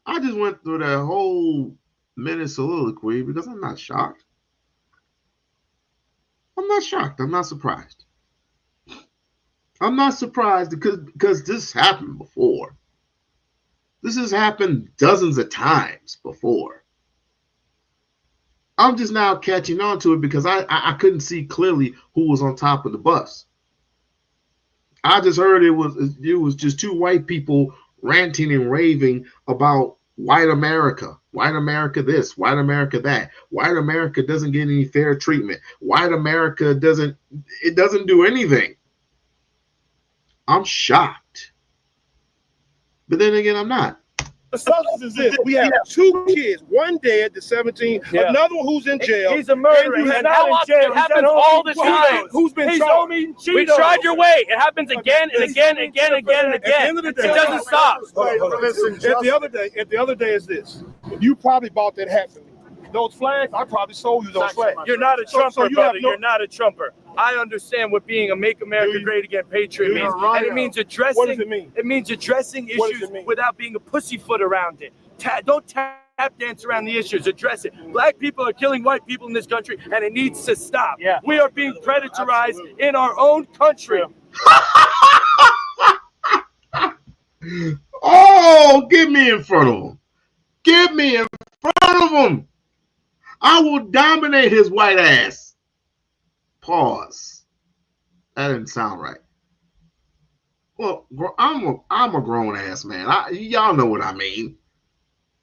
I just went through that whole minute soliloquy because I'm not shocked. I'm not shocked. I'm not surprised. I'm not surprised because this happened before. This has happened dozens of times before. I'm just now catching on to it because I couldn't see clearly who was on top of the bus. I just heard it was just two white people ranting and raving about white America this, white America that, white America doesn't get any fair treatment, white America doesn't do anything. I'm shocked. But then again, I'm not. The substance is this. We have two kids, one dead, the 17, another one who's in jail. He's a murderer. He's not in jail. It happens all the time. Who's been charged? We tried your way. It happens again and again and again and again and again. It doesn't stop. At the other day is this. You probably bought that hat for me. Those flags, I probably sold you those flags. You're not a trumper, brother. You're not a trumper. I understand what being a Make America Great Again patriot means. And it means addressing. What does it mean? It means addressing issues without being a pussyfoot around it. Don't dance around the issues, address it. Black people are killing white people in this country, and it needs to stop. Yeah. We are being predatorized in our own country. Oh, get me in front of him. Get me in front of him. I will dominate his white ass. Pause. That didn't sound right. Well, I'm a grown ass man. Y'all know what I mean.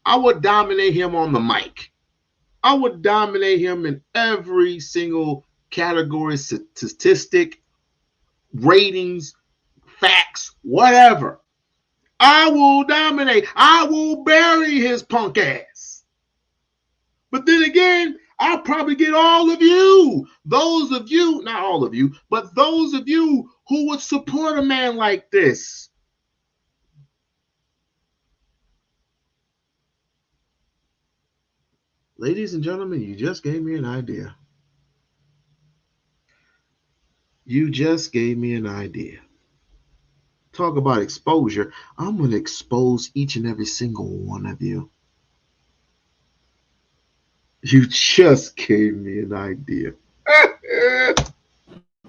I would dominate him on the mic. I would dominate him in every single category, statistic, ratings, facts, whatever. I will dominate. I will bury his punk ass. But then again, I'll probably get all of you. Those of you, not all of you, but those of you who would support a man like this. Ladies and gentlemen, you just gave me an idea. You just gave me an idea. Talk about exposure. I'm going to expose each and every single one of you. You just gave me an idea.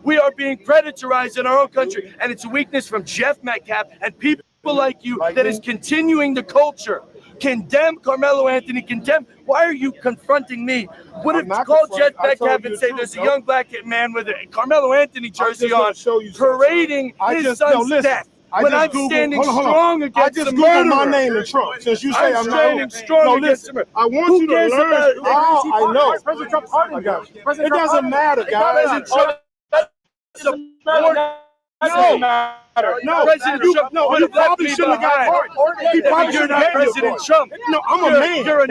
We are being predatorized in our own country, and it's a weakness from Jeff Metcalf and people like you that is continuing the culture. Condemn Carmelo Anthony, condemn. Why are you confronting me? What if call Jeff Metcalf and say there's a young black man with a Carmelo Anthony jersey on parading his son's death? When I'm standing strong against the murderer. My name in Trump. Since you say I'm standing strong against the murderer. I want you to learn. I know. President Trump pardoned him. It doesn't matter, guys. No, President Trump. No, you probably shouldn't have got pardoned. He probably You're should not have President Trump. No, I'm a man. You're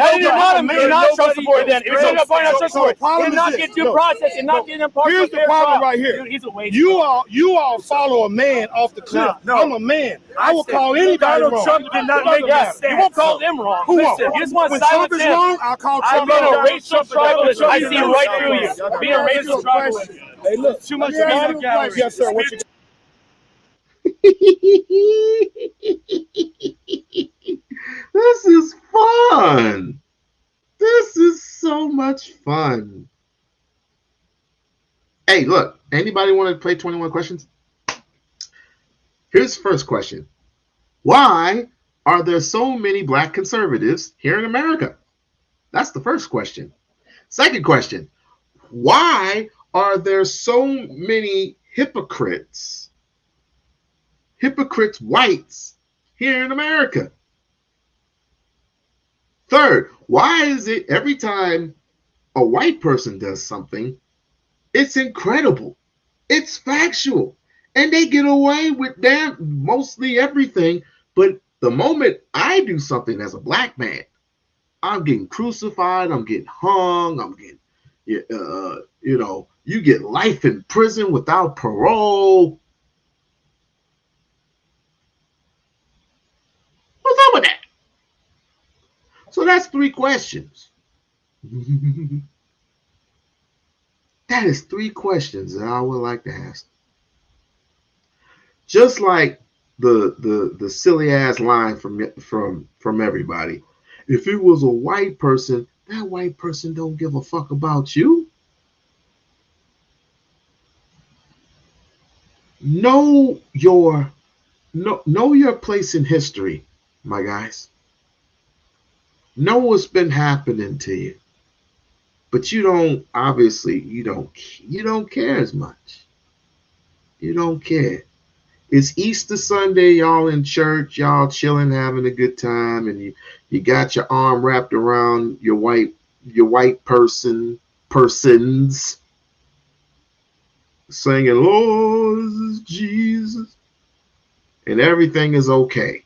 not Trump supporter then. If you're talking about not Trump supporter, problem and not is get this. due process and not get impartial. Here's the problem right here. He's a waste. You all follow a man off the cliff. No. I'm a man. I will call anybody Donald wrong. Trump did not make that You won't call them wrong. Who won't? Listen, you just want to When silence Trump is him. wrong, I'll call I've Trump been wrong. a racial tribalist. I see right through you. Being a racial tribalist. Hey, look. Too much Yeah, peanut gallery. yes, sir. What you This is fun. This is so much fun. Hey, look, anybody want to play 21 questions? Here's the first question. Why are there so many black conservatives here in America? That's the first question. Second question. Why are there so many hypocrites whites here in America? Third, why is it every time a white person does something, it's incredible, it's factual, and they get away with mostly everything, but the moment I do something as a black man, I'm getting crucified, I'm getting hung, I'm getting, you get life in prison without parole. What's up with that? So that's 3 questions. That is 3 questions that I would like to ask. Just like the silly ass line from everybody. If it was a white person, that white person don't give a fuck about you. Know your place in history, my guys. Know what's been happening to you, but you don't care as much. You don't care. It's Easter Sunday, y'all in church, y'all chilling, having a good time, and you got your arm wrapped around your white persons, singing, "Lord, this is Jesus," and everything is okay.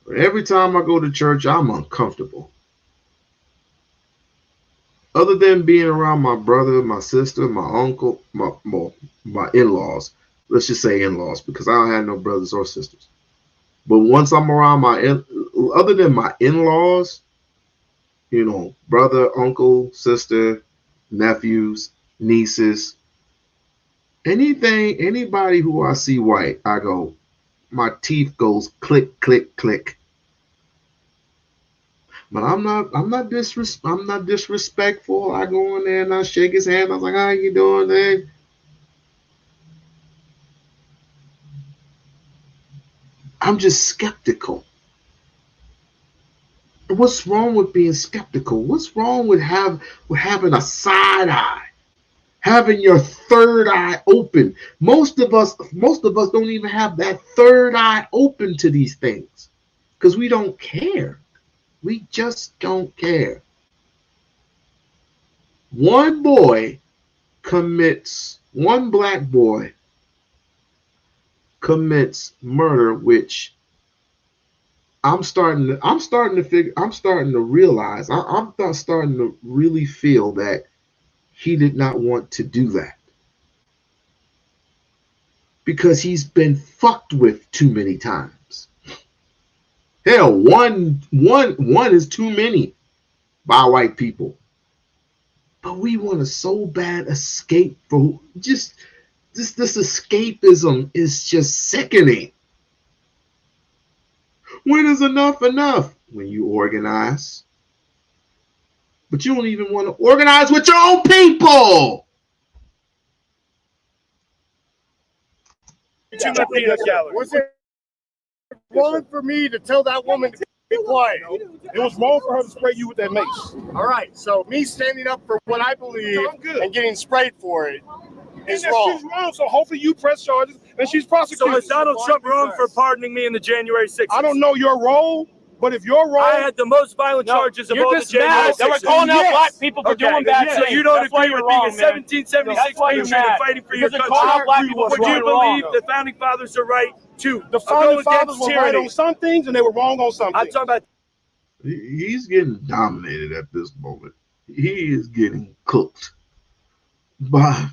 But every time I go to church, I'm uncomfortable. Other than being around my brother, my sister, my uncle, my in-laws. Let's just say in-laws, because I don't have no brothers or sisters. But once I'm around other than my in-laws, brother, uncle, sister, nephews, nieces, anybody who I see white, I go, my teeth goes click, click, click. But I'm not disrespectful. I go in there and I shake his hand. I was like, how you doing there? I'm just skeptical. What's wrong with being skeptical? What's wrong with having a side eye? Having your third eye open. Most of us don't even have that third eye open to these things because we don't care. We just don't care. One black boy commits murder, which I'm starting to realize, I'm starting to really feel that he did not want to do that because he's been fucked with too many times. Hell, one is too many by white people. But we want to so bad escape for just this escapism is just sickening. When is enough enough? When you organize. But you don't even want to organize with your own people. Was it wrong for me to tell that woman to be quiet? It was wrong for her to spray you with that mace. All right, so me standing up for what I believe and getting sprayed for it is wrong. She's wrong, so hopefully you press charges and she's prosecuted. So is Donald Trump wrong for pardoning me in the January 6th? I don't know your role, but if you're wrong, I had the most violent charges of all the January 6th. They were calling out black people for doing bad things. So you don't That's why agree you're with being wrong, a 1776 patriot and fighting for your country? Would you believe the founding fathers are right to the founding fathers were right on some things and they were wrong on some things. I'm talking about. He's getting dominated at this moment. He is getting cooked by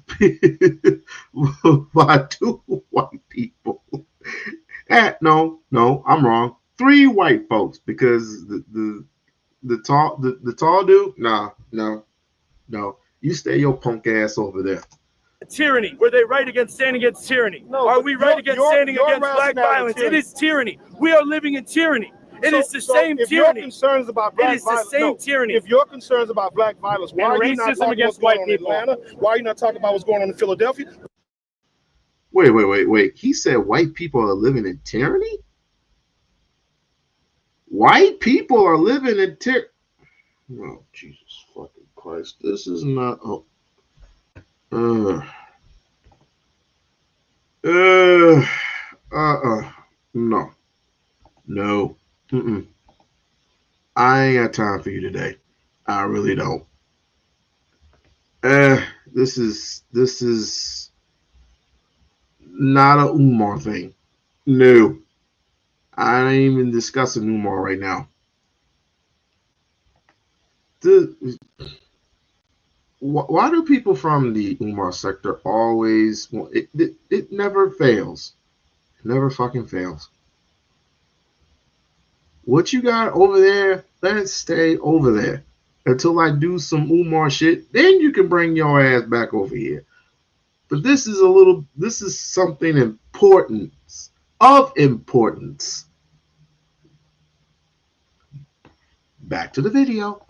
two white people. No, I'm wrong. 3 white folks because the tall dude. No. You stay your punk ass over there. Tyranny. Were they right against standing against tyranny? No, are we right against standing against black violence? It is tyranny. We are living in tyranny. It is the same if tyranny. Your concerns about black it is the same tyranny. If your concerns about black violence, why are you not talking against white people in Atlanta? Why are you not talking about what's going on in Philadelphia? Wait. He said white people are living in tyranny? White people are living in tyranny. Oh, Jesus fucking Christ. This is not. No. I ain't got time for you today. I really don't. This is not a Umar thing. No. I ain't even discussing Umar right now. Why do people from the Umar sector always it never fails. It never fucking fails. What you got over there, let it stay over there until I do some Umar shit. Then you can bring your ass back over here. But this is something of importance. Back to the video.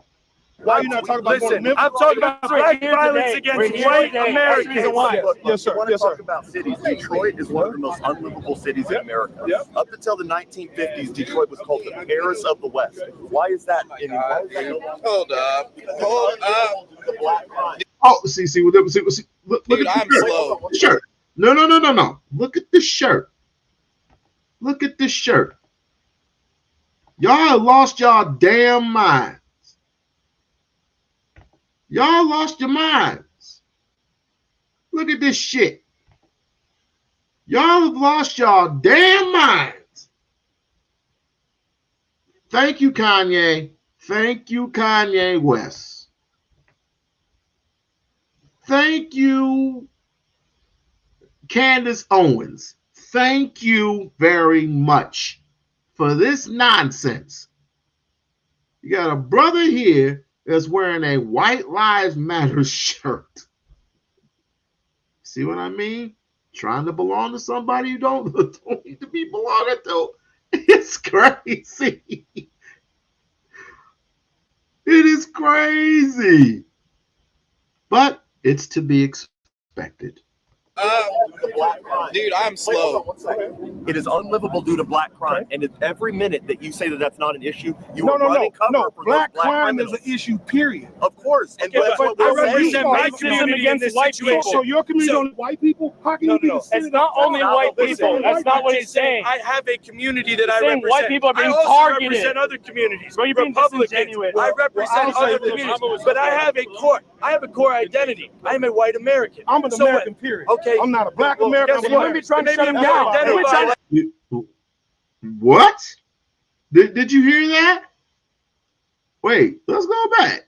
Why are you not talking about I'm talking about black violence against white Americans. Yes, sir. I want to talk about cities. Detroit is one of the most unlivable cities in America. Up until the 1950s, Detroit was called the Paris of the West. Why is that anymore? Hold up. Oh, see. Look Dude, at I'm slow. the shirt. No. Look at this shirt. Look at this shirt. Y'all lost y'all damn minds. Y'all lost your minds. Look at this shit. Y'all have lost y'all damn minds. Thank you, Kanye. Thank you, Kanye West. Thank you, Candace Owens. Thank you very much for this nonsense. You got a brother here that's wearing a White Lives Matter shirt. See what I mean? Trying to belong to somebody you don't need to be belonging to. It's crazy. It is crazy. But it's to be expected. Dude, I'm slow. It is unlivable due to black crime, and every minute that you say that that's not an issue, you are running cover for black those crime criminals. is an issue, period. Of course, and Okay, that's what but I we're saying. represent my community in this situation. So your community on white people? How can you be It's not only white people. That's not what he's saying. I have a community that I saying represent. white people are being I also targeted. represent other communities. Bro, you're being Republicans. disingenuous. I represent other communities. But I have a core identity. I am a white American. I'm an American, period. Okay. I'm not a black American. Guess I'm what? American. Maybe trying to shut him Maybe down. identify- What? Did you hear that? Wait, let's go back.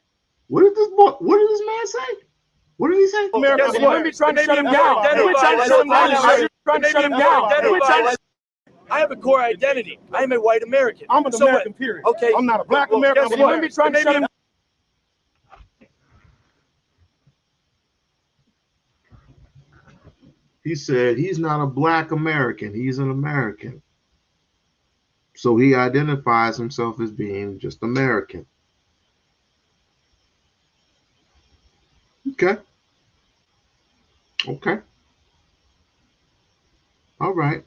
What did this man say? What did he say? American. Guess what? Maybe trying to shut him down. Maybe trying to shut him down. Trying to shut him down. I have a core identity. I am a white American. I'm an American, period. Okay. I'm not a black American. Guess I'm what? American. Maybe trying to shut him down. He said he's not a black American. He's an American. So he identifies himself as being just American. Okay. Okay. All right.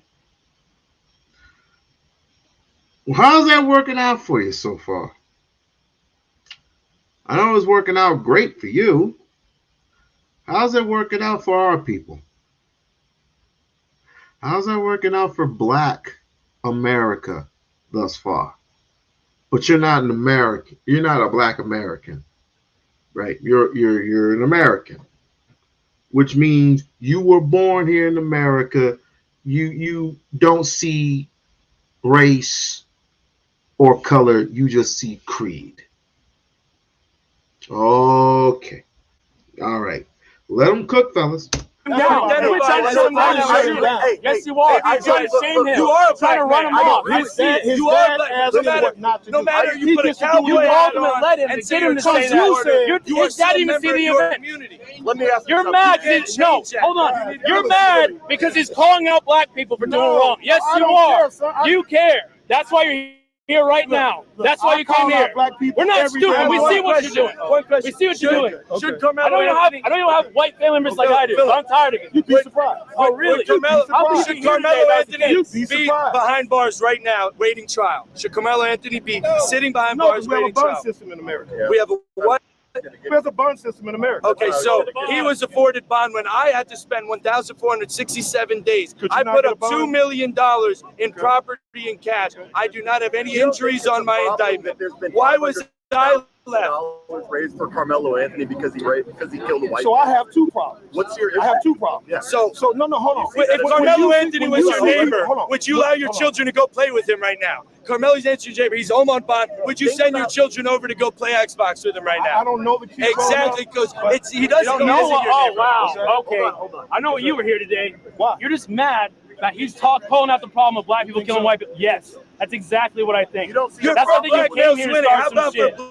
Well, how's that working out for you so far? I know it's working out great for you. How's it working out for our people? How's that working out for Black America thus far? But you're not an American. You're not a Black American, right? You're an American, which means you were born here in America. You don't see race or color. You just see creed. Okay. All right. Let them cook, fellas. Yes, you are. You're trying to shame him. You are trying to run him off. I see it. You are black. No matter you put a cowboy hat on and get him to say that. Your dad even see the event. Let me ask you You're something. mad. No, hold on. You're mad because he's calling out black people for doing wrong. Yes, you are. You care. That's why you're here right now. That's why you came here. We're not stupid. We see what you're doing. We see what you're doing. I know you have white family members like I do. But I'm tired of it. You'd be surprised. Oh, really? Should Carmelo Anthony be be behind bars right now, waiting trial? Should Carmelo Anthony be sitting behind No, bars we have a waiting bond trial? system in America. We have a what? There's a bond system in America. Okay, so he was afforded bond when I had to spend 1,467 days. I put up $2 million in property and cash. I do not have any injuries on my indictment. Why was I left? Raised for Carmelo Anthony because he killed a white. So I have two problems. What's your issue? I have two problems. Yeah. So no, hold on. if Carmelo Anthony was your neighbor, would you allow your children to go play with him right now? Carmelo's Anthony's neighbor. He's home on bond. Would you send your children over to go play Xbox with him right now? I don't know the kid. Exactly, because he doesn't know know. Oh, wow. Okay. Hold on. I know what you were here today. Why? You're just mad that he's pulling out the problem of black people killing white people. Yes, that's exactly what I think. You don't see You're That's for why I think black you came males here to winning. start How some about shit. for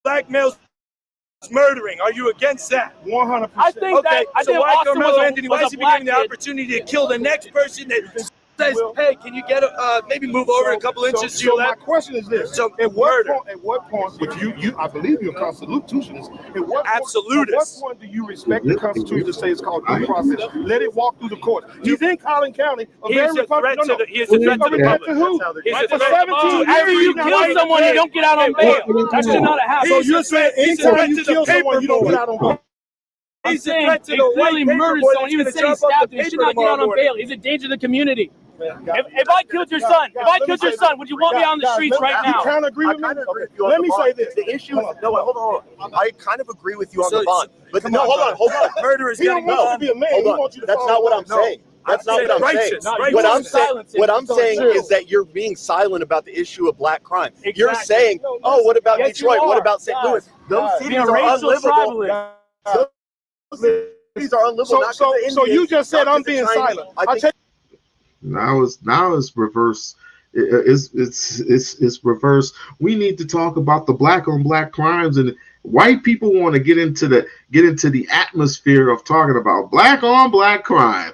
black males murdering? Are you against that? 100%. I think Okay, I so think why Austin Carmelo was Anthony? Why a is he black getting the kid. opportunity to kill the next person that says, "Hey, can you get maybe move over a couple inches to your So my left?" question is this: So, at what murder. point, which you, I believe you're a constitutionalist. At what Absolutist. point do you respect the Constitution to say it's called due process? Let it walk through the court. He's in Collin County. He is a threat to the. He is a threat to the threat public. to who? He's a For threat 17 After years, you kill someone, you don't get out on bail. That should not have So happened. you're saying anytime you kill someone, you don't get out on bail? I'm He's a saying threat to he the white clearly paper murdered boy someone. that's Even gonna said he chop up stabbed the him. He should paper not get out tomorrow on bail. He's a danger to the community. If I killed your son, would you want me on the streets right You now? kind of agree with me? kind of agree with you on Let the me bond. say this. The issue is hold on. I kind of agree with you on So- the bond, but come no, on, hold on. Murder is He don't getting want you to done. be a man. He Hold on. wants you to That's follow not what the I'm law. saying. That's not what I'm saying. Righteous. What I'm silence saying, it. what I'm saying is that you're being silent about the issue of black crime. You're Exactly. saying, "Oh, what about Yes, you Detroit? What are. about St. Louis? Those cities Being a are racial unlivable. tribalist. Those cities are unlivable. not 'cause of the So you Indians, just said not I'm 'cause of being Chinese. silent. I think Now it's reverse. It's reverse. We need to talk about the black on black crimes, and white people want to get into the atmosphere of talking about black on black crime.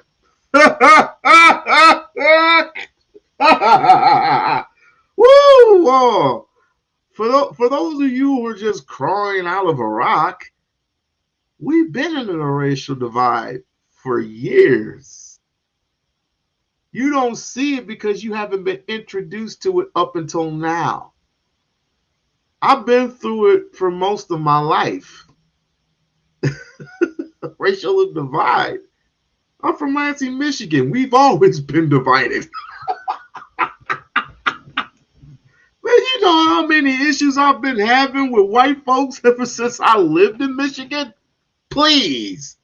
Woo! For those of you who are just crawling out of Iraq, we've been in a racial divide for years. You don't see it because you haven't been introduced to it up until now. I've been through it for most of my life. Racial divide. I'm from Lansing, Michigan. We've always been divided. Man, you know how many issues I've been having with white folks ever since I lived in Michigan? Please.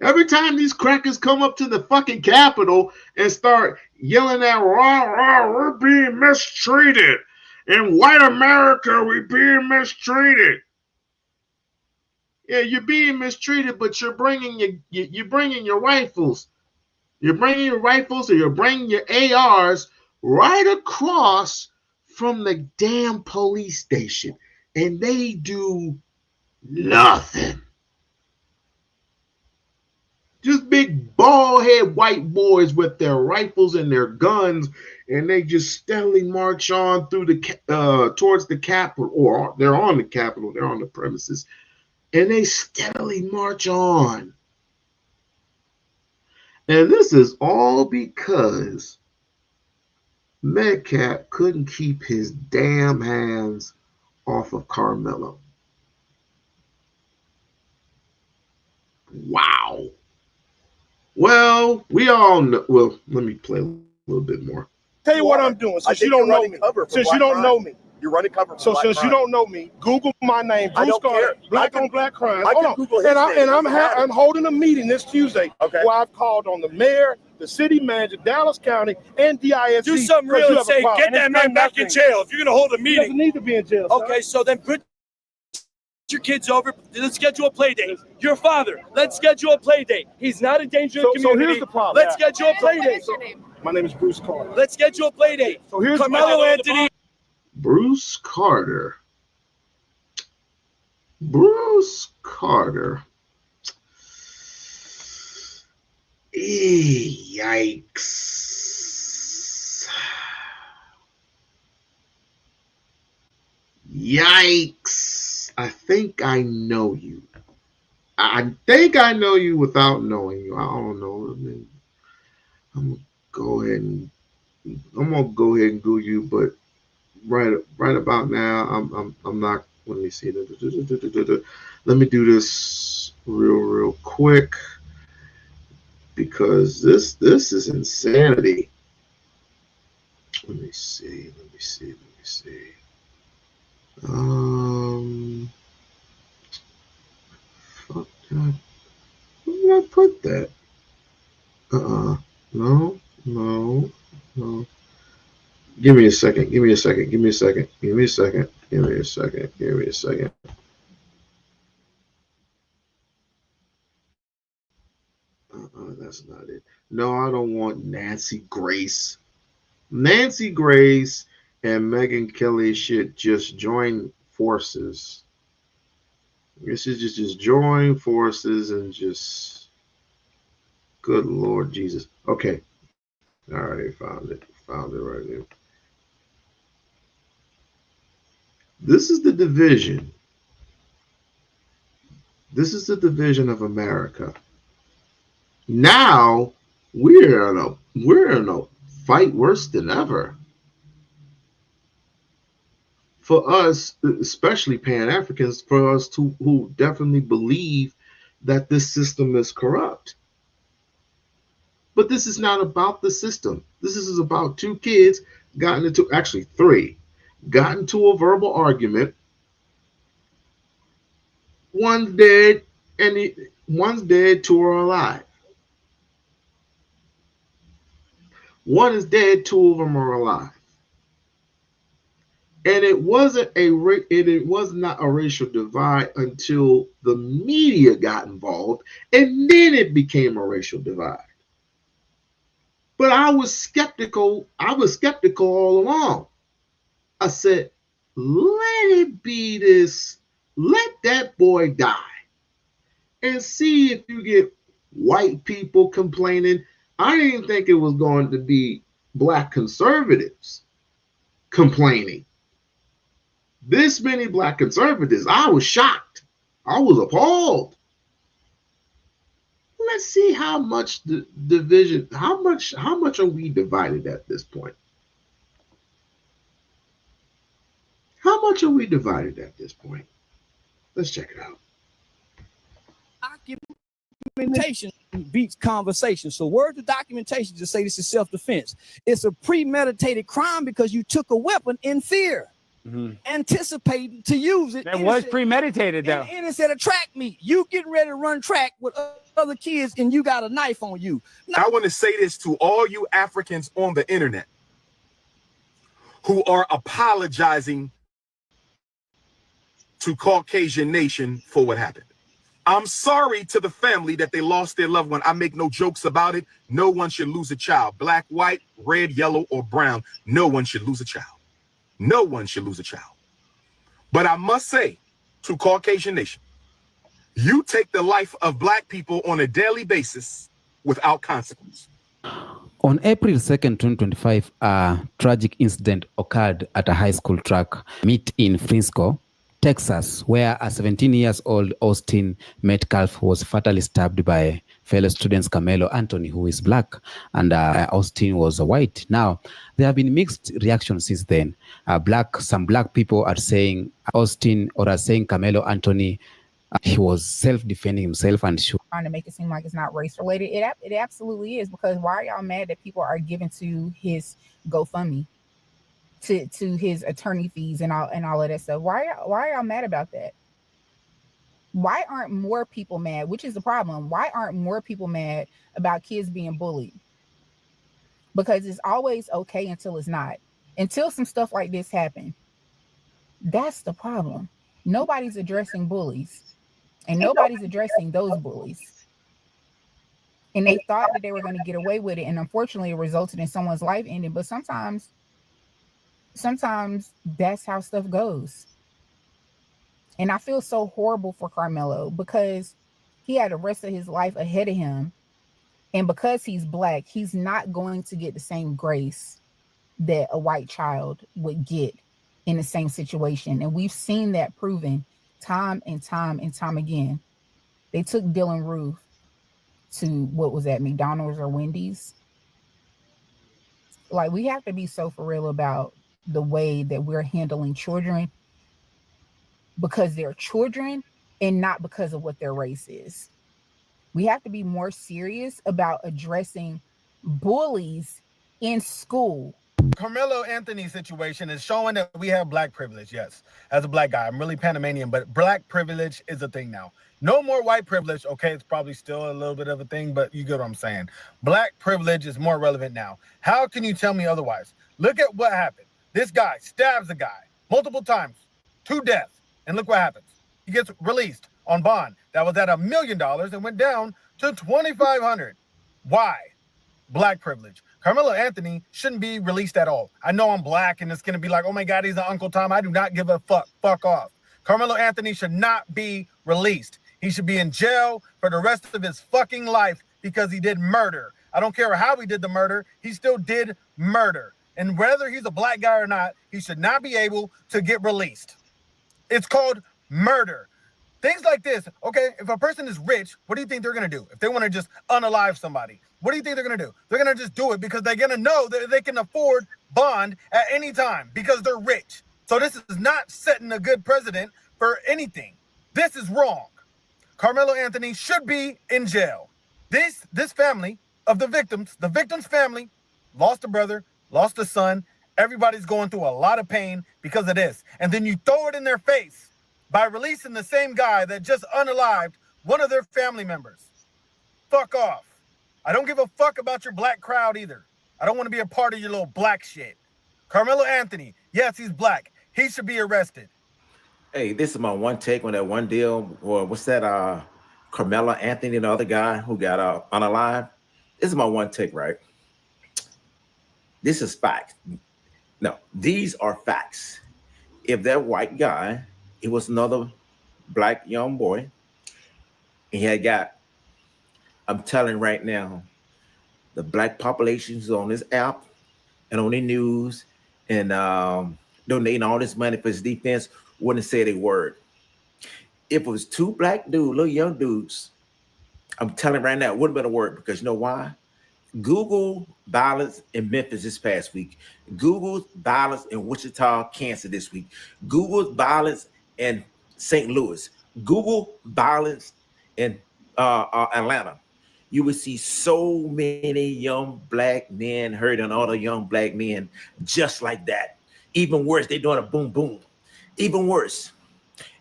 Every time these crackers come up to the fucking Capitol and start yelling at, rah, rah, we're being mistreated. In white America, we're being mistreated. Yeah, you're being mistreated, but you're bringing your rifles. You're bringing your rifles or you're bringing your ARs right across from the damn police station, and they do nothing. Just big bald-head white boys with their rifles and their guns, and they just steadily march on through the towards the Capitol, or they're on the Capitol, they're on the premises, and they steadily march on. And this is all because Metcalf couldn't keep his damn hands off of Carmelo. Wow. Well, we all know. Well, let me play a little bit more. Tell you what I'm doing. Since you don't know me. Since you don't know me. You're running cover. So since you don't know me, Google my name, Bruce Carter, Black on Black Crimes. Hold on. Google his And name. I'm holding a meeting this Tuesday where I've called on the mayor, the city manager, Dallas County, and DISC. Do something real and say, get that man back in jail if you're going to hold a He doesn't meeting. need to be in jail. Okay, so then put your kids over. Let's schedule a play date. Your father, let's schedule a play date. He's not a danger to the So community. here's the problem. Let's schedule a play date. My name is Bruce Carter. Let's schedule a play date. So here's Carmelo Anthony. Bruce Carter. Bruce Carter. Yikes. Yikes. I think I know you. I think I know you without knowing you. I don't know. I mean, I'm gonna go ahead and Google you, but right about now, I'm not. Let me see. Let me do this real quick because this is insanity. Let me see. Fuck that. Where did I put that? No. Give me a second. That's not it. No, I don't want Nancy Grace. Nancy Grace and Megyn Kelly should just join forces. This is just join forces and just, good Lord Jesus. Okay. All right, found it right now. This is the division. This is the division of America. Now we're in a fight worse than ever. For us, especially Pan-Africans, for us who definitely believe that this system is corrupt. But this is not about the system. This is about two kids three, got into a verbal argument. One's dead, one's dead, two are alive. One is dead, two of them are alive. And it was not a racial divide until the media got involved, and then it became a racial divide. But I was skeptical all along. I said, let it be this, let that boy die. And see if you get white people complaining. I didn't think it was going to be black conservatives complaining. this many black conservatives. I was shocked. I was appalled. Let's see how much the division, how much are we divided at this point? How much are we divided at this point? Let's check it out. Documentation beats conversation. So word to documentation to say this is self-defense. It's a premeditated crime because you took a weapon in fear, anticipating to use it. That was premeditated, though. And it's at a track meet. You getting ready to run track with other kids and you got a knife on you. I want to say this to all you Africans on the internet who are apologizing to Caucasian Nation for what happened. I'm sorry to the family that they lost their loved one. I make no jokes about it. No one should lose a child. Black, white, red, yellow, or brown. No one should lose a child. No one should lose a child. But I must say to Caucasian Nation, you take the life of black people on a daily basis without consequence. On April 2nd, 2025, a tragic incident occurred at a high school track meet in Frisco, Texas, where a 17-year-old Austin Metcalf was fatally stabbed by fellow students Carmelo Anthony, who is black, and Austin was white. Now, there have been mixed reactions since then. Some black people are saying Austin, or are saying Carmelo Anthony, he was self-defending himself and trying to make it seem like it's not race related. It absolutely is, because why are y'all mad that people are giving to his GoFundMe, to his attorney fees and all of that stuff? Why are y'all mad about that? Why aren't more people mad? Which is the problem. Why aren't more people mad about kids being bullied? Because it's always okay until it's not. Until some stuff like this happen. That's the problem. Nobody's addressing bullies. And nobody's addressing those bullies. And they thought that they were going to get away with it. And unfortunately, it resulted in someone's life ending. But sometimes that's how stuff goes. And I feel so horrible for Carmelo because he had the rest of his life ahead of him. And because he's black, he's not going to get the same grace that a white child would get in the same situation. And we've seen that proven time and time and time again. They took Dylan Roof to, what was that, McDonald's or Wendy's? Like, we have to be so for real about the way that we're handling children, because they're children and not because of what their race is. We have to be more serious about addressing bullies in school. Carmelo Anthony's situation is showing that we have black privilege. Yes, as a black guy, I'm really Panamanian, but black privilege is a thing now. No more white privilege. Okay, it's probably still a little bit of a thing, but you get what I'm saying. Black privilege is more relevant now. How can you tell me otherwise? Look at what happened. This guy stabs a guy multiple times to death, and look what happens. He gets released on bond. That was at $1 million and went down to $2,500. Why? Black privilege. Carmelo Anthony shouldn't be released at all. I know I'm black and it's going to be like, oh my God, he's an Uncle Tom. I do not give a fuck. Fuck off. Carmelo Anthony should not be released. He should be in jail for the rest of his fucking life because he did murder. I don't care how he did the murder. He still did murder. And whether he's a black guy or not, he should not be able to get released. It's called murder. Things like this, okay, if a person is rich, what do you think they're going to do? If they want to just unalive somebody, what do you think they're going to do? They're going to just do it because they're going to know that they can afford bond at any time because they're rich. So this is not setting a good precedent for anything. This is wrong. Carmelo Anthony should be in jail. This family of the victim's family lost a brother, lost a son. Everybody's going through a lot of pain because of this. And then you throw it in their face by releasing the same guy that just unalived one of their family members. Fuck off. I don't give a fuck about your black crowd either. I don't want to be a part of your little black shit. Carmelo Anthony, yes, he's black. He should be arrested. Hey, this is my one take on that one deal. Or what's that? Carmelo Anthony, the other guy who got unalive. This is my one take, right? This is facts. No, these are facts. If that white guy, it was another black young boy, and he had got, I'm telling right now, the black population is on this app and on the news and donating all this money for his defense, wouldn't say a word. If it was two black dudes, little young dudes, I'm telling you right now, it would have been a word, because you know why? Google violence in Memphis this past week. Google's violence in Wichita, Kansas this week. Google's violence in St. Louis. Google violence in Atlanta. You would see so many young black men hurting other young black men just like that. Even worse, they're doing a boom, boom. Even worse.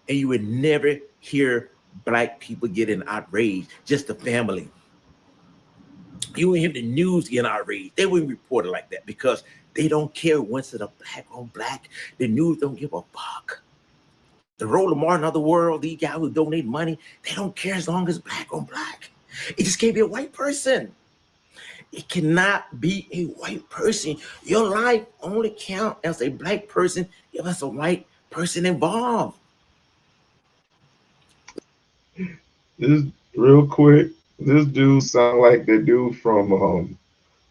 And you would never hear black people getting outraged, just the family. You wouldn't hear the news getting outraged. They wouldn't report it like that because they don't care once it's a black on black. The news don't give a fuck. The Roller Martin of the world, these guys who donate money, they don't care as long as black on black. It just can't be a white person. It cannot be a white person. Your life only counts as a black person if there's a white person involved. This real quick. This dude sound like the dude from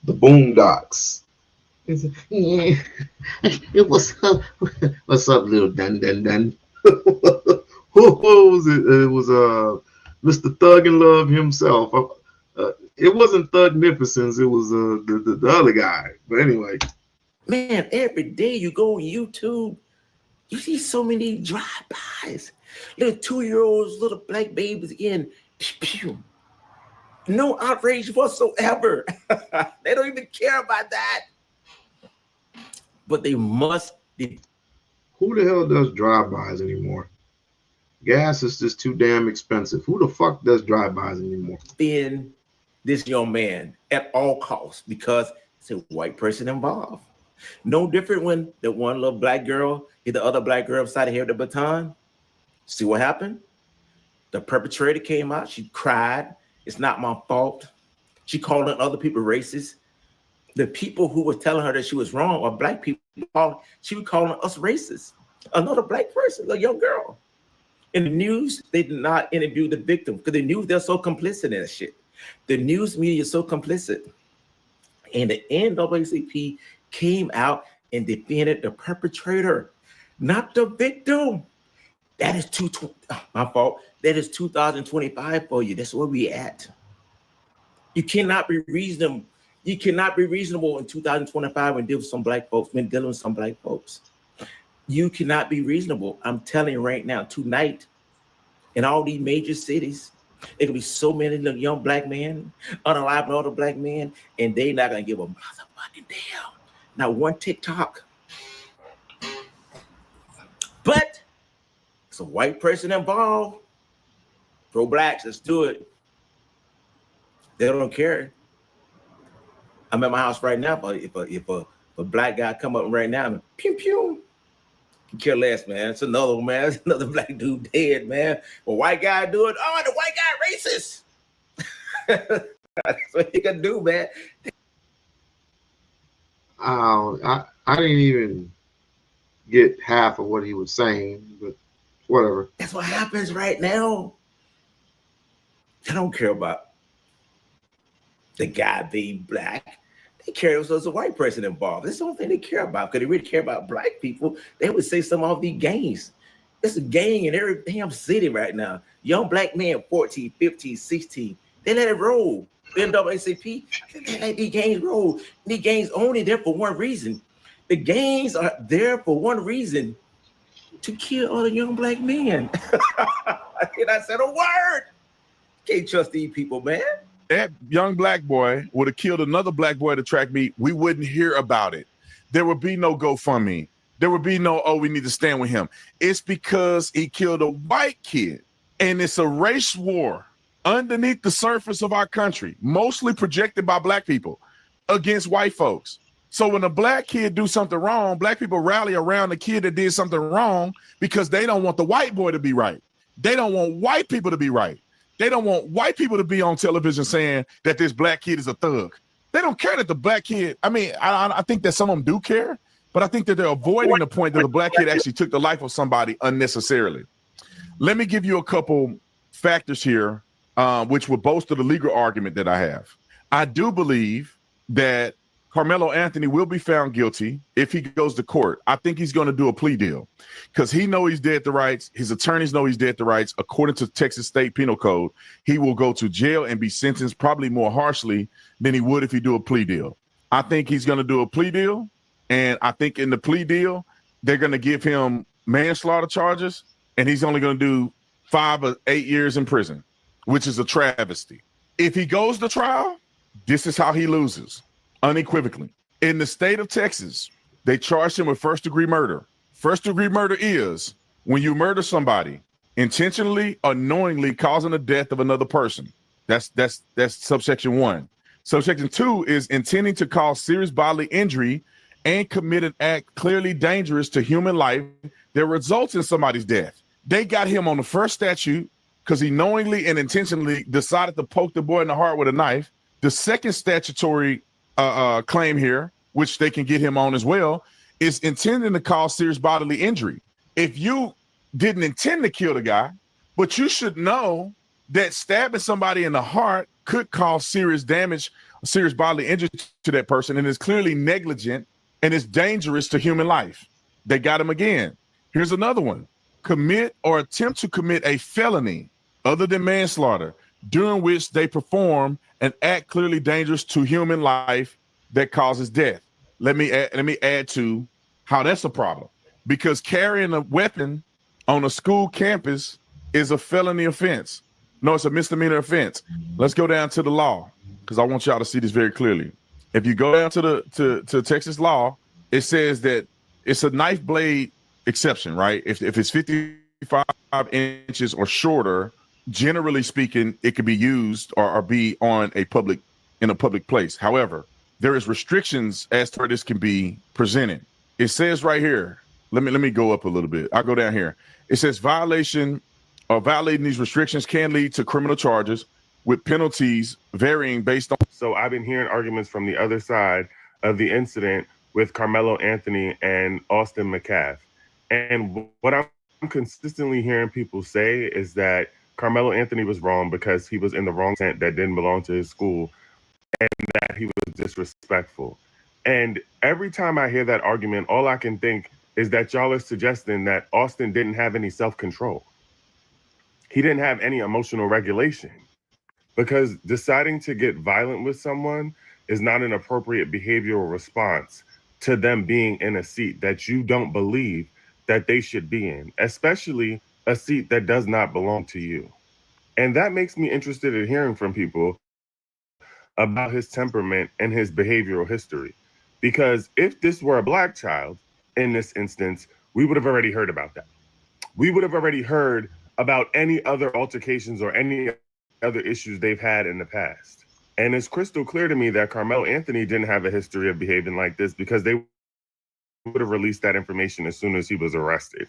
the Boondocks. Yeah. What's up, little dun dun dun? What was it? It was Mr. Thug and Love himself. It wasn't Thugnificence. It was the other guy. But anyway, man, every day you go on YouTube, you see so many drive-bys. Little 2-year-olds, little black babies again. Pew, pew. No outrage whatsoever. They don't even care about that. But they must be. Who the hell does drive-bys anymore? Gas is just too damn expensive. Who the fuck does drive-bys anymore? Defend this young man at all costs because it's a white person involved. No different when the one little black girl hit the other black girl upside the head with the baton. See what happened? The perpetrator came out. She cried. It's not my fault. She called other people racist. The people who were telling her that she was wrong are black people. She was calling us racist. Another black person, a young girl. In the news, they did not interview the victim because the news, they're so complicit in that shit. The news media is so complicit. And the NAACP came out and defended the perpetrator, not the victim. That is my fault. That is 2025 for you. That's where we at. You cannot be reasonable. You cannot be reasonable in 2025 when dealing with some black folks. You cannot be reasonable. I'm telling you right now, tonight, in all these major cities, there can be so many young black men, unalive other black men, and they not gonna give a motherfucking damn. Not one TikTok. But it's a white person involved. Pro-blacks, let's do it. They don't care. I'm at my house right now. But if a black guy come up right now, and pew pew, you care less, man. It's another one, man. It's another black dude dead, man. A white guy do it. Oh, the white guy racist. That's what he can do, man. I didn't even get half of what he was saying, but whatever. That's what happens right now. They don't care about the guy being black. They care if there's a white person involved. That's the only thing they care about. Because they really care about black people, they would say some of these gangs. It's a gang in every damn city right now. Young black men, 14, 15, 16. They let it roll. NAACP, they let these gangs roll. These gangs only there for one reason. The gangs are there for one reason: to kill other young black men. And I said a word. Can't trust these people, man. That young black boy would have killed another black boy at a track meet. We wouldn't hear about it. There would be no GoFundMe. There would be no, oh, we need to stand with him. It's because he killed a white kid. And it's a race war underneath the surface of our country, mostly projected by black people against white folks. So when a black kid do something wrong, black people rally around the kid that did something wrong because they don't want the white boy to be right. They don't want white people to be right. They don't want white people to be on television saying that this black kid is a thug. They don't care that the black kid, I mean, I think that some of them do care, but I think that they're avoiding the point that the black kid actually took the life of somebody unnecessarily. Let me give you a couple factors here, which will bolster the legal argument that I have. I do believe that Carmelo Anthony will be found guilty if he goes to court. I think he's going to do a plea deal because he knows he's dead to rights. His attorneys know he's dead to rights. According to Texas State Penal Code, he will go to jail and be sentenced probably more harshly than he would if he do a plea deal. I think he's going to do a plea deal, and I think in the plea deal, they're going to give him manslaughter charges, and he's only going to do 5 or 8 years in prison, which is a travesty. If he goes to trial, this is how he loses. Unequivocally. In the state of Texas, they charged him with first-degree murder. First-degree murder is when you murder somebody intentionally or knowingly causing the death of another person. That's subsection 1. Subsection 2 is intending to cause serious bodily injury and commit an act clearly dangerous to human life that results in somebody's death. They got him on the first statute because he knowingly and intentionally decided to poke the boy in the heart with a knife. The second statutory claim here, which they can get him on as well, is intending to cause serious bodily injury. If you didn't intend to kill the guy, but you should know that stabbing somebody in the heart could cause serious damage, serious bodily injury to that person, and is clearly negligent and is dangerous to human life. They got him again. Here's another one. Commit or attempt to commit a felony other than manslaughter during which they perform an act clearly dangerous to human life that causes death. Let me add to how that's a problem, because carrying a weapon on a school campus is a felony offense. No, it's a misdemeanor offense. Let's go down to the law because I want y'all to see this very clearly. If you go down to Texas law, it says that it's a knife blade exception, right? If it's 55 inches or shorter, generally speaking, it could be used or be in a public place. However, there is restrictions as to where this can be presented. It says right here, let me go up a little bit. I'll go down here. It says violating these restrictions can lead to criminal charges with penalties varying based on. So I've been hearing arguments from the other side of the incident with Carmelo Anthony and Austin McCaff. And what I'm consistently hearing people say is that Carmelo Anthony was wrong because he was in the wrong tent that didn't belong to his school, and that he was disrespectful. And every time I hear that argument, all I can think is that y'all are suggesting that Austin didn't have any self-control. He didn't have any emotional regulation, because deciding to get violent with someone is not an appropriate behavioral response to them being in a seat that you don't believe that they should be in, especially a seat that does not belong to you. And that makes me interested in hearing from people about his temperament and his behavioral history. Because if this were a Black child in this instance, we would have already heard about that. We would have already heard about any other altercations or any other issues they've had in the past. And it's crystal clear to me that Carmelo Anthony didn't have a history of behaving like this, because they would have released that information as soon as he was arrested.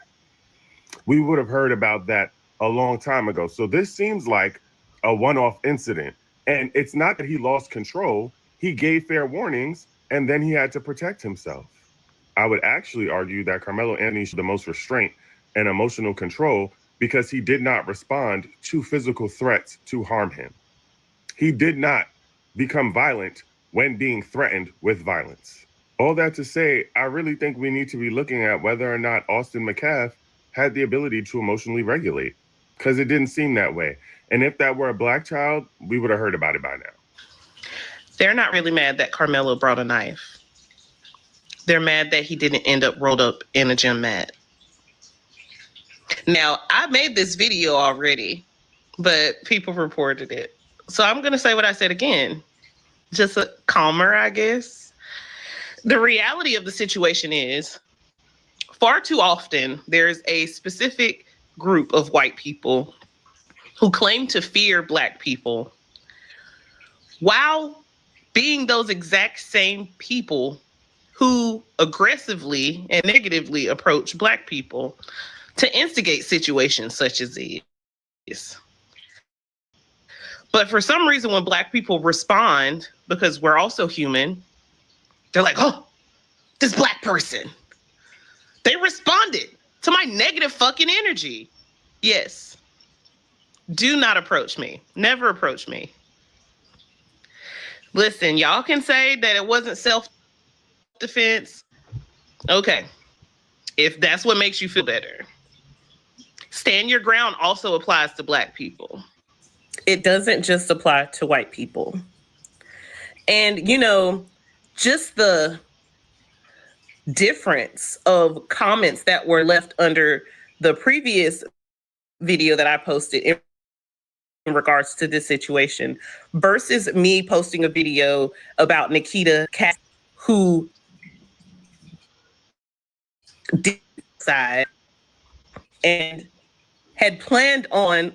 We would have heard about that a long time ago. So this seems like a one-off incident. And it's not that he lost control. He gave fair warnings, and then he had to protect himself. I would actually argue that Carmelo Anthony showed the most restraint and emotional control because he did not respond to physical threats to harm him. He did not become violent when being threatened with violence. All that to say, I really think we need to be looking at whether or not Austin McCaff had the ability to emotionally regulate, because it didn't seem that way. And if that were a Black child, we would have heard about it by now. They're not really mad that Carmelo brought a knife. They're mad that he didn't end up rolled up in a gym mat. Now, I made this video already, but people reported it. So I'm going to say what I said again. Just calmer, I guess. The reality of the situation is, far too often, there's a specific group of white people who claim to fear Black people while being those exact same people who aggressively and negatively approach Black people to instigate situations such as these. But for some reason, when Black people respond, because we're also human, they're like, oh, this Black person. They responded to my negative fucking energy. Yes. Do not approach me. Never approach me. Listen, y'all can say that it wasn't self-defense. Okay. If that's what makes you feel better. Stand your ground also applies to Black people. It doesn't just apply to white people. And, you know, just the difference of comments that were left under the previous video that I posted in regards to this situation versus me posting a video about Nikita Cass, who did side and had planned on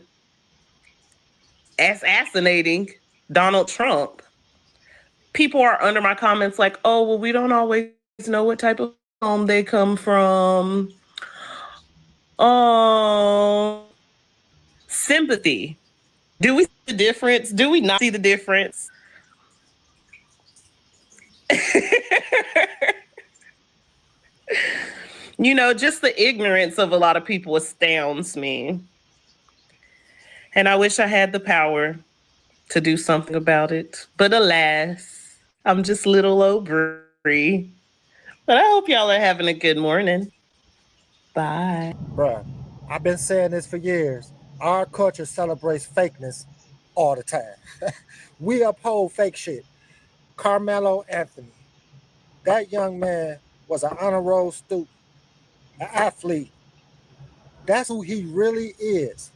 assassinating Donald Trump. People are under my comments like, oh, well, we don't always know what type of home they come from. Sympathy. Do we see the difference? Do we not see the difference? You know, just the ignorance of a lot of people astounds me. And I wish I had the power to do something about it. But alas, I'm just little old Bree. But I hope y'all are having a good morning. Bye. Bruh, I've been saying this for years. Our culture celebrates fakeness all the time. We uphold fake shit. Carmelo Anthony. That young man was an honor roll student, an athlete. That's who he really is.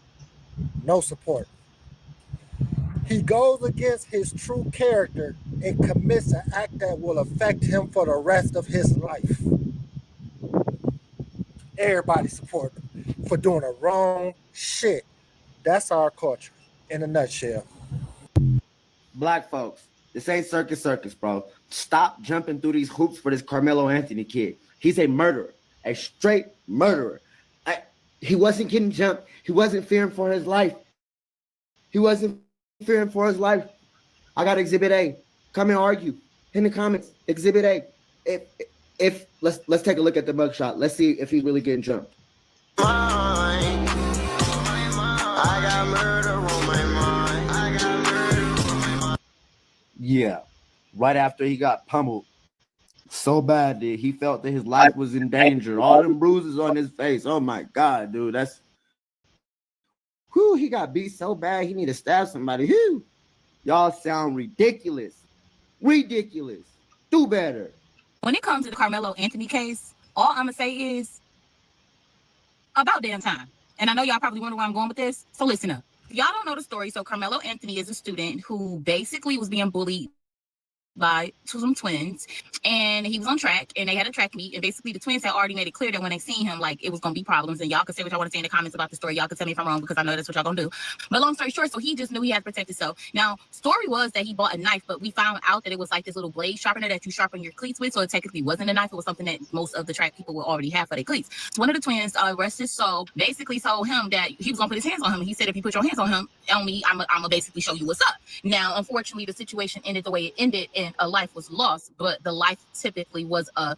No support. He goes against his true character and commits an act that will affect him for the rest of his life. Everybody support him for doing the wrong shit. That's our culture in a nutshell. Black folks, this ain't circus, bro. Stop jumping through these hoops for this Carmelo Anthony kid. He's a murderer, a straight murderer. He wasn't getting jumped. He wasn't fearing for his life. He wasn't fearing for his life. I got Exhibit A. Come and argue in the comments. Exhibit A. If let's take a look at the mugshot. Let's see if he's really getting jumped. I got murder on my mind. I got murder on my mind. Yeah, right after he got pummeled so bad that he felt that his life was in danger. All them bruises on his face. Oh my God, dude, that's whew, he got beat so bad he need to stab somebody. Whew. Y'all sound ridiculous. Ridiculous. Do better. When it comes to the Carmelo Anthony case, all I'm gonna say is about damn time. And I know y'all probably wonder where I'm going with this, so listen up. Y'all don't know the story, so Carmelo Anthony is a student who basically was being bullied by some twins, and he was on track, and they had a track meet, and basically the twins had already made it clear that when they seen him, like, it was gonna be problems. And y'all can say what y'all want to say in the comments about the story. Y'all can tell me if I'm wrong, because I know that's what y'all gonna do. But long story short, so he just knew he had to protect himself. Now, story was that he bought a knife, but we found out that it was like this little blade sharpener that you sharpen your cleats with, so it technically wasn't a knife. It was something that most of the track people will already have for their cleats. So one of the twins, rest his soul, basically told him that he was gonna put his hands on him. He said, if you put your hands on him, on me, I'm gonna basically show you what's up. Now, unfortunately, the situation ended the way it ended, and a life was lost. But the life typically was a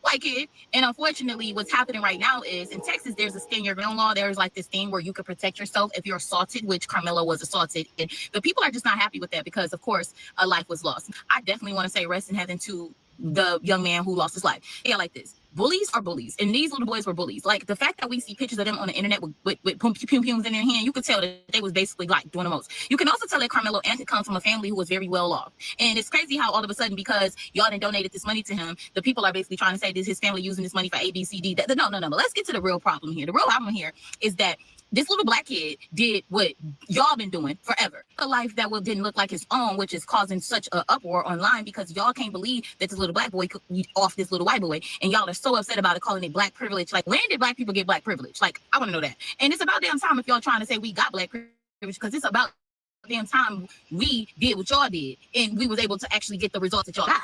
white kid. And unfortunately, what's happening right now is in Texas, there's a stand your ground law. There's like this thing where you can protect yourself if you're assaulted, which Carmelo was assaulted. And the people are just not happy with that because, of course, a life was lost. I definitely want to say rest in heaven to the young man who lost his life. Yeah, like this. Bullies are bullies, and these little boys were bullies. Like the fact that we see pictures of them on the internet with pum-pums in their hand, you could tell that they was basically like doing the most. You can also tell that Carmelo Anthony comes from a family who was very well off, and it's crazy how all of a sudden, because y'all done donated this money to him, the people are basically trying to say this his family using this money for A, B, C, D. No. Let's get to the real problem here. The real problem here is that this little black kid did what y'all been doing forever. A life that didn't look like his own, which is causing such an uproar online because y'all can't believe that this little black boy could be off this little white boy. And y'all are so upset about it, calling it black privilege. Like, when did black people get black privilege? Like, I want to know that. And it's about damn time if y'all trying to say we got black privilege, because it's about damn time we did what y'all did and we was able to actually get the results that y'all got.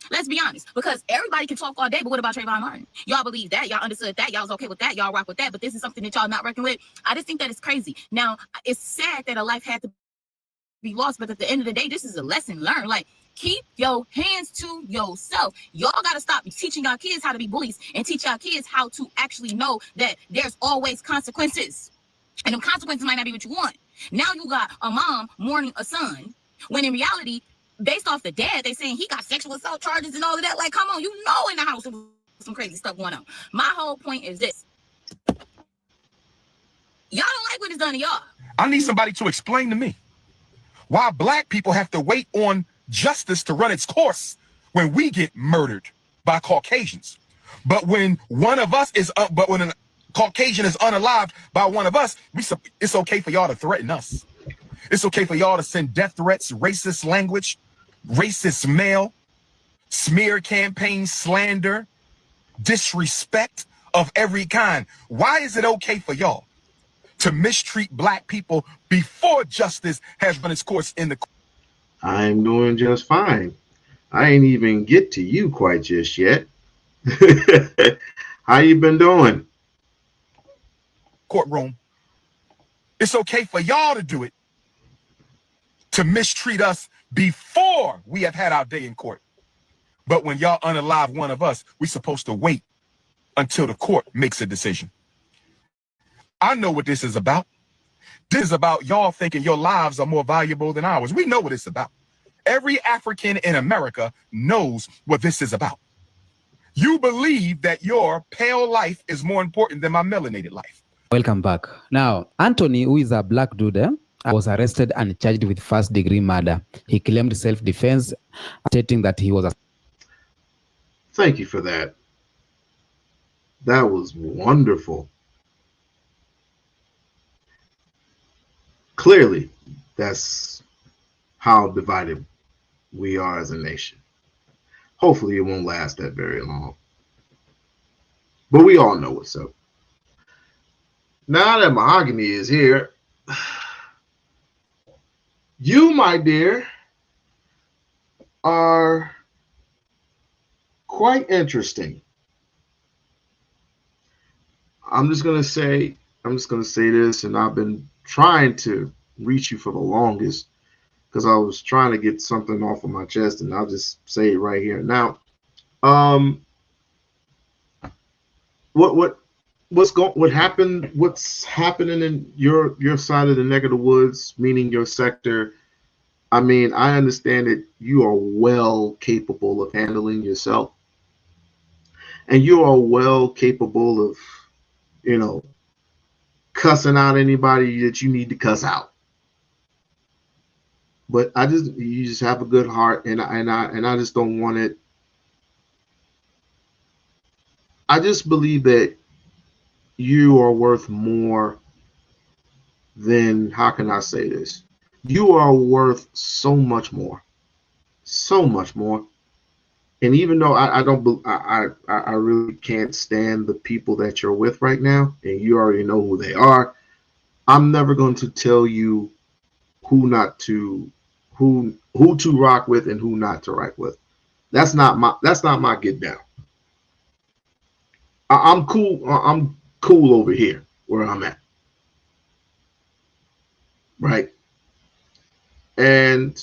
Let's be honest, because everybody can talk all day, but what about Trayvon Martin? Y'all believe that, y'all understood that, y'all was okay with that, y'all rock with that, but this is something that y'all not working with. I just think that it's crazy. Now, it's sad that a life had to be lost, but at the end of the day, this is a lesson learned. Like, keep your hands to yourself. Y'all got to stop teaching y'all kids how to be bullies and teach y'all kids how to actually know that there's always consequences. And them consequences might not be what you want. Now you got a mom mourning a son, when in reality, based off the dad, they saying he got sexual assault charges and all of that. Like, come on, you know, in the house there was some crazy stuff going on. My whole point is this: y'all don't like what it's done to y'all. I need somebody to explain to me why black people have to wait on justice to run its course when we get murdered by Caucasians. But when one of us is but when a Caucasian is unalived by one of us, it's okay for y'all to threaten us. It's okay for y'all to send death threats, racist language, racist mail, smear campaigns, slander, disrespect of every kind. Why is it okay for y'all to mistreat black people before justice has run its course in the court? I'm doing just fine. I ain't even get to you quite just yet. How you been doing? Courtroom. It's okay for y'all to do it, to mistreat us before we have had our day in court. But when y'all unalive one of us, we're supposed to wait until the court makes a decision. I know what this is about. This is about y'all thinking your lives are more valuable than ours. We know what it's about. Every African in America knows what this is about. You believe that your pale life is more important than my melanated life. Welcome back. Now, Anthony, who is a black dude, was arrested and charged with first-degree murder. He claimed self-defense, stating that he was a... Thank you for that. That was wonderful. Clearly, that's how divided we are as a nation. Hopefully, it won't last that very long. But we all know what's up. Now that Mahogany is here, you, my dear, are quite interesting. I'm just gonna say this, and I've been trying to reach you for the longest because I was trying to get something off of my chest, and I'll just say it right here now. What's happening in your side of the neck of the woods, meaning your sector? I mean, I understand that you are well capable of handling yourself, and you are well capable of, you know, cussing out anybody that you need to cuss out. But you just have a good heart, and I just don't want it. I just believe that you are worth more than, how can I say this? You are worth so much more, so much more. And even though I really can't stand the people that you're with right now, and you already know who they are, I'm never going to tell you who to rock with and who not to rock with. That's not my get down. I'm cool. I'm cool over here where I'm at. Right. And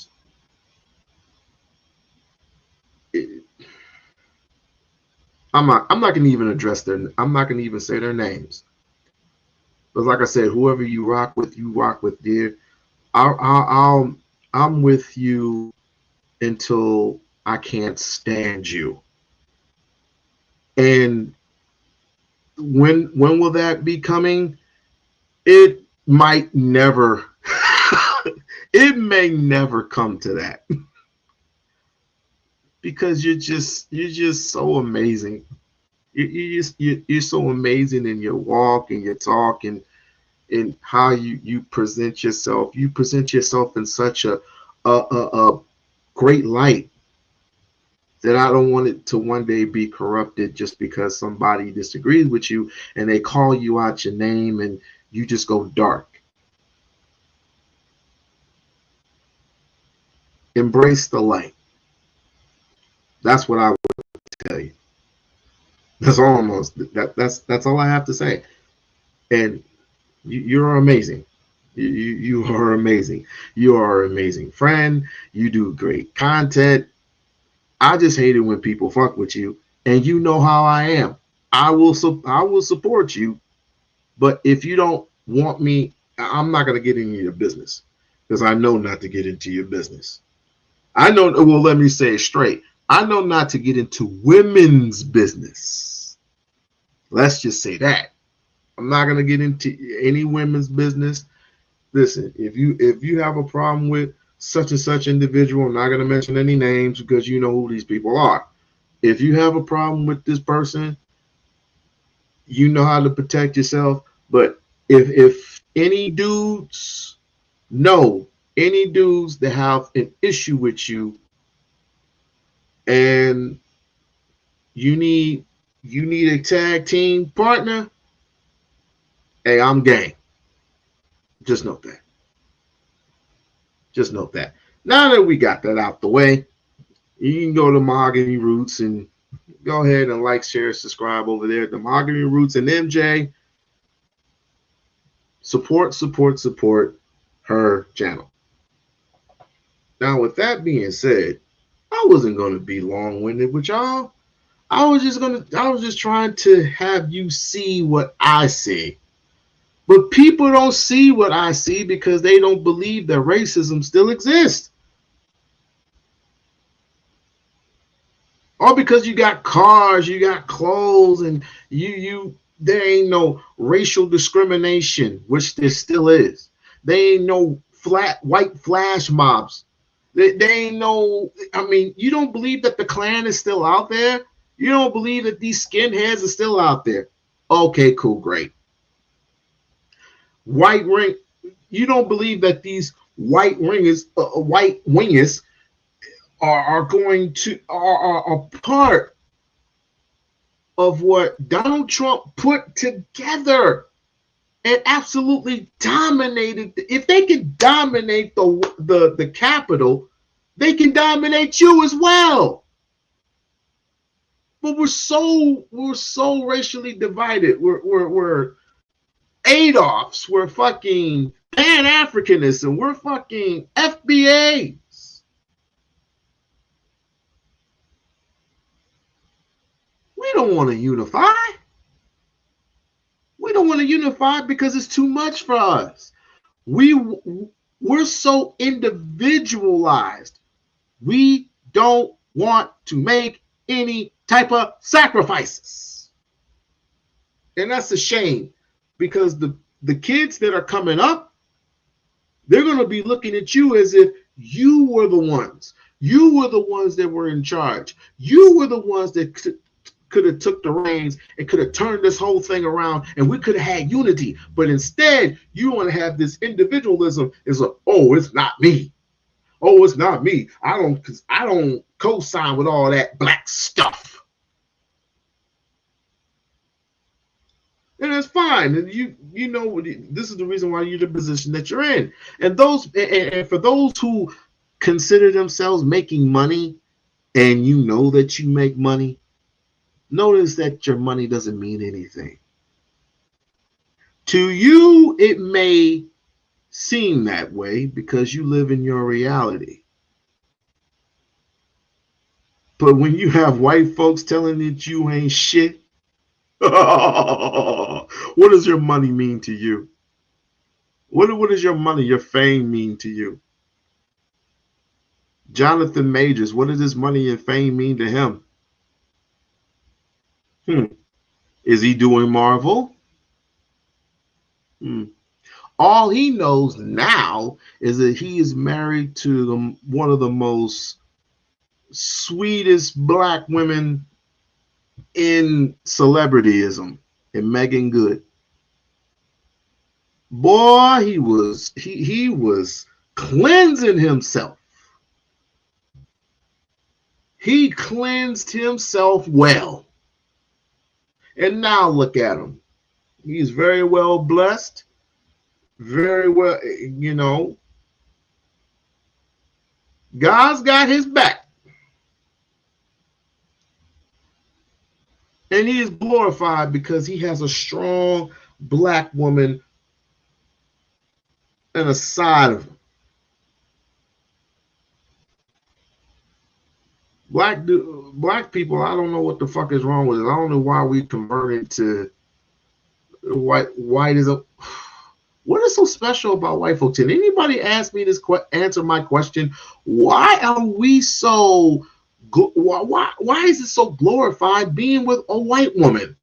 I'm not going to even address I'm not going to even say their names. But like I said, whoever you rock with, dear. I'm with you until I can't stand you. And when will that be coming? It might never. It may never come to that. Because you're just so amazing. You're so amazing in your walk and your talk and in how you present yourself. You present yourself in such a great light that I don't want it to one day be corrupted just because somebody disagrees with you and they call you out your name and you just go dark. Embrace the light. That's what I would tell you. That's all I have to say. And you're amazing. You are amazing. You are an amazing friend. You do great content. I just hate it when people fuck with you, and you know how I am. I will support you, but if you don't want me, I'm not gonna get into your business because I know not to get into your business. I know, well, let me say it straight. I know not to get into women's business. Let's just say that. I'm not gonna get into any women's business. Listen, if you have a problem with such and such individual, I'm not gonna mention any names because you know who these people are. If you have a problem with this person, you know how to protect yourself. But if any dudes any dudes that have an issue with you and you need a tag team partner, hey, I'm game. Just note that. Just note that. Now that we got that out the way, you can go to Mahogany Roots and go ahead and like, share, subscribe over there. The Mahogany Roots and MJ. Support her channel. Now, with that being said, I wasn't going to be long-winded with y'all. I was just trying to have you see what I see. But people don't see what I see because they don't believe that racism still exists. Or because you got cars, you got clothes, and there ain't no racial discrimination, which there still is. There ain't no white flash mobs. They ain't no, I mean, you don't believe that the Klan is still out there? You don't believe that these skinheads are still out there? Okay, cool, great. White ring, you don't believe that these white wingers are part of what Donald Trump put together and absolutely dominated. If they can dominate the Capitol, they can dominate you as well. But we're so racially divided. We're Adolfs, we're fucking Pan-Africanism, we're fucking FBAs. We don't want to unify. We don't want to unify because it's too much for us. We're so individualized. We don't want to make any type of sacrifices. And that's a shame because the kids that are coming up, they're going to be looking at you as if you were the ones. You were the ones that were in charge. You were the ones that could have took the reins and could have turned this whole thing around and we could have had unity. But instead, you want to have this individualism. It's like, oh, it's not me. Oh, it's not me. I don't co-sign with all that black stuff. And that's fine. And you know this is the reason why you're in the position that you're in. And for those who consider themselves making money, and you know that you make money, notice that your money doesn't mean anything. To you, it may seem that way because you live in your reality. But when you have white folks telling you that you ain't shit, what does your money mean to you? What does your money, your fame mean to you? Jonathan Majors, what does his money and fame mean to him? Is he doing Marvel? All he knows now is that he is married to one of the most sweetest black women in celebrityism, and Megan Good. Boy, he was cleansing himself. He cleansed himself well. And now look at him. He's very well blessed. Very well, you know. God's got his back. And he is glorified because he has a strong black woman and a side of him. Black people, I don't know what the fuck is wrong with it. I don't know why we converted to white is a What is so special about white folks? Can anybody ask me this? Answer my question. Why are we so? Why is it so glorified being with a white woman?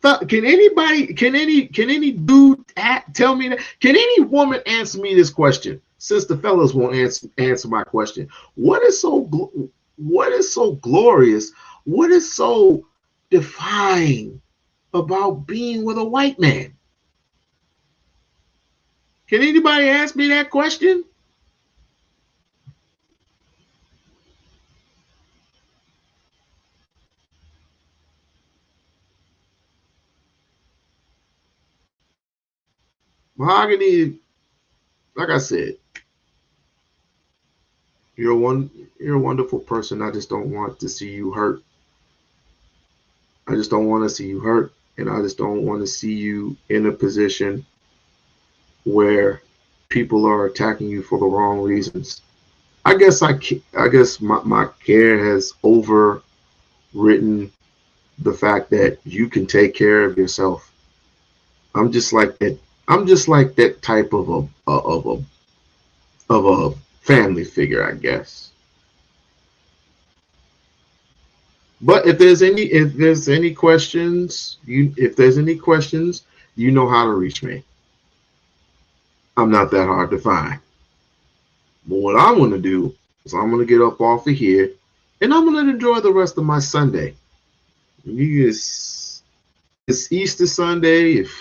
Can anybody? Can any dude tell me that? Can any woman answer me this question? Since the fellas won't answer my question, what is so glorious? What is so defying about being with a white man? Can anybody ask me that question? Mahogany, like I said, you're a wonderful person. I just don't want to see you hurt. I just don't want to see you hurt, and I just don't want to see you in a position where people are attacking you for the wrong reasons. I guess my care has overwritten the fact that you can take care of yourself. I'm just like that. I'm just like that type of a family figure, I guess. But if there's any questions, you know how to reach me. I'm not that hard to find. But what I'm going to do is I'm going to get up off of here, and I'm going to enjoy the rest of my Sunday. It's Easter Sunday. If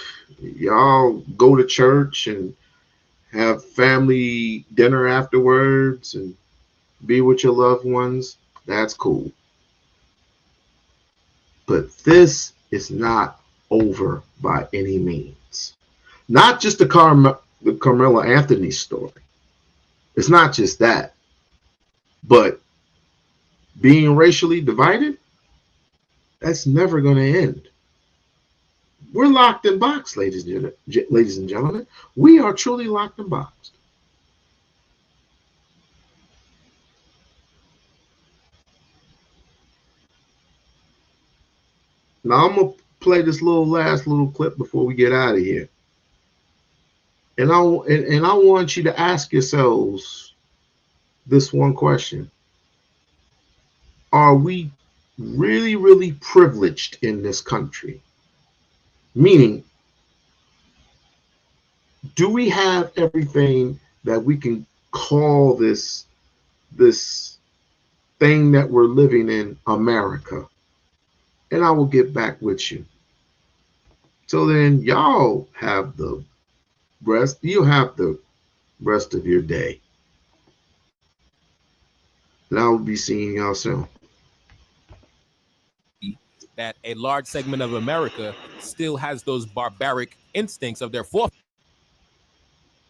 y'all go to church and have family dinner afterwards and be with your loved ones, that's cool. But this is not over by any means. Not just the Carmelo Anthony story. It's not just that. But being racially divided, that's never going to end. We're locked and boxed, ladies and gentlemen. We are truly locked and boxed. Now I'm going to play this last little clip before we get out of here. And I want you to ask yourselves this one question. Are we really, really privileged in this country? Meaning, do we have everything that we can call this thing that we're living in America? And I will get back with you. So then y'all have the rest of your day. And I will be seeing y'all soon. That a large segment of America still has those barbaric instincts of their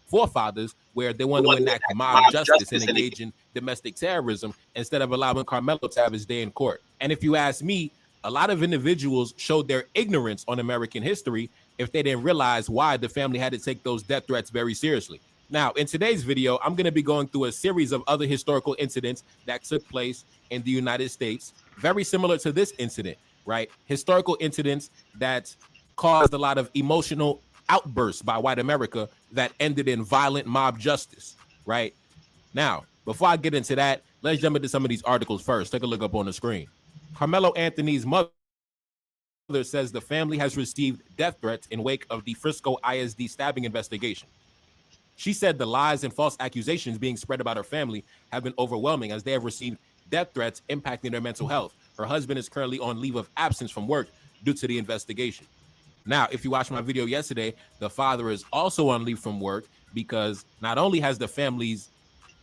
forefathers, where they want to enact mob justice and engage in domestic terrorism instead of allowing Carmelo to have his day in court. And if you ask me, a lot of individuals showed their ignorance on American history if they didn't realize why the family had to take those death threats very seriously. Now, in today's video, I'm going to be going through a series of other historical incidents that took place in the United States, very similar to this incident, right? Historical incidents that caused a lot of emotional outbursts by white America that ended in violent mob justice, right? Now, before I get into that, let's jump into some of these articles first. Take a look up on the screen. Carmelo Anthony's mother says the family has received death threats in wake of the Frisco ISD stabbing investigation. She said the lies and false accusations being spread about her family have been overwhelming, as they have received death threats impacting their mental health. Her husband is currently on leave of absence from work due to the investigation. Now, if you watched my video yesterday, the father is also on leave from work because not only has the family's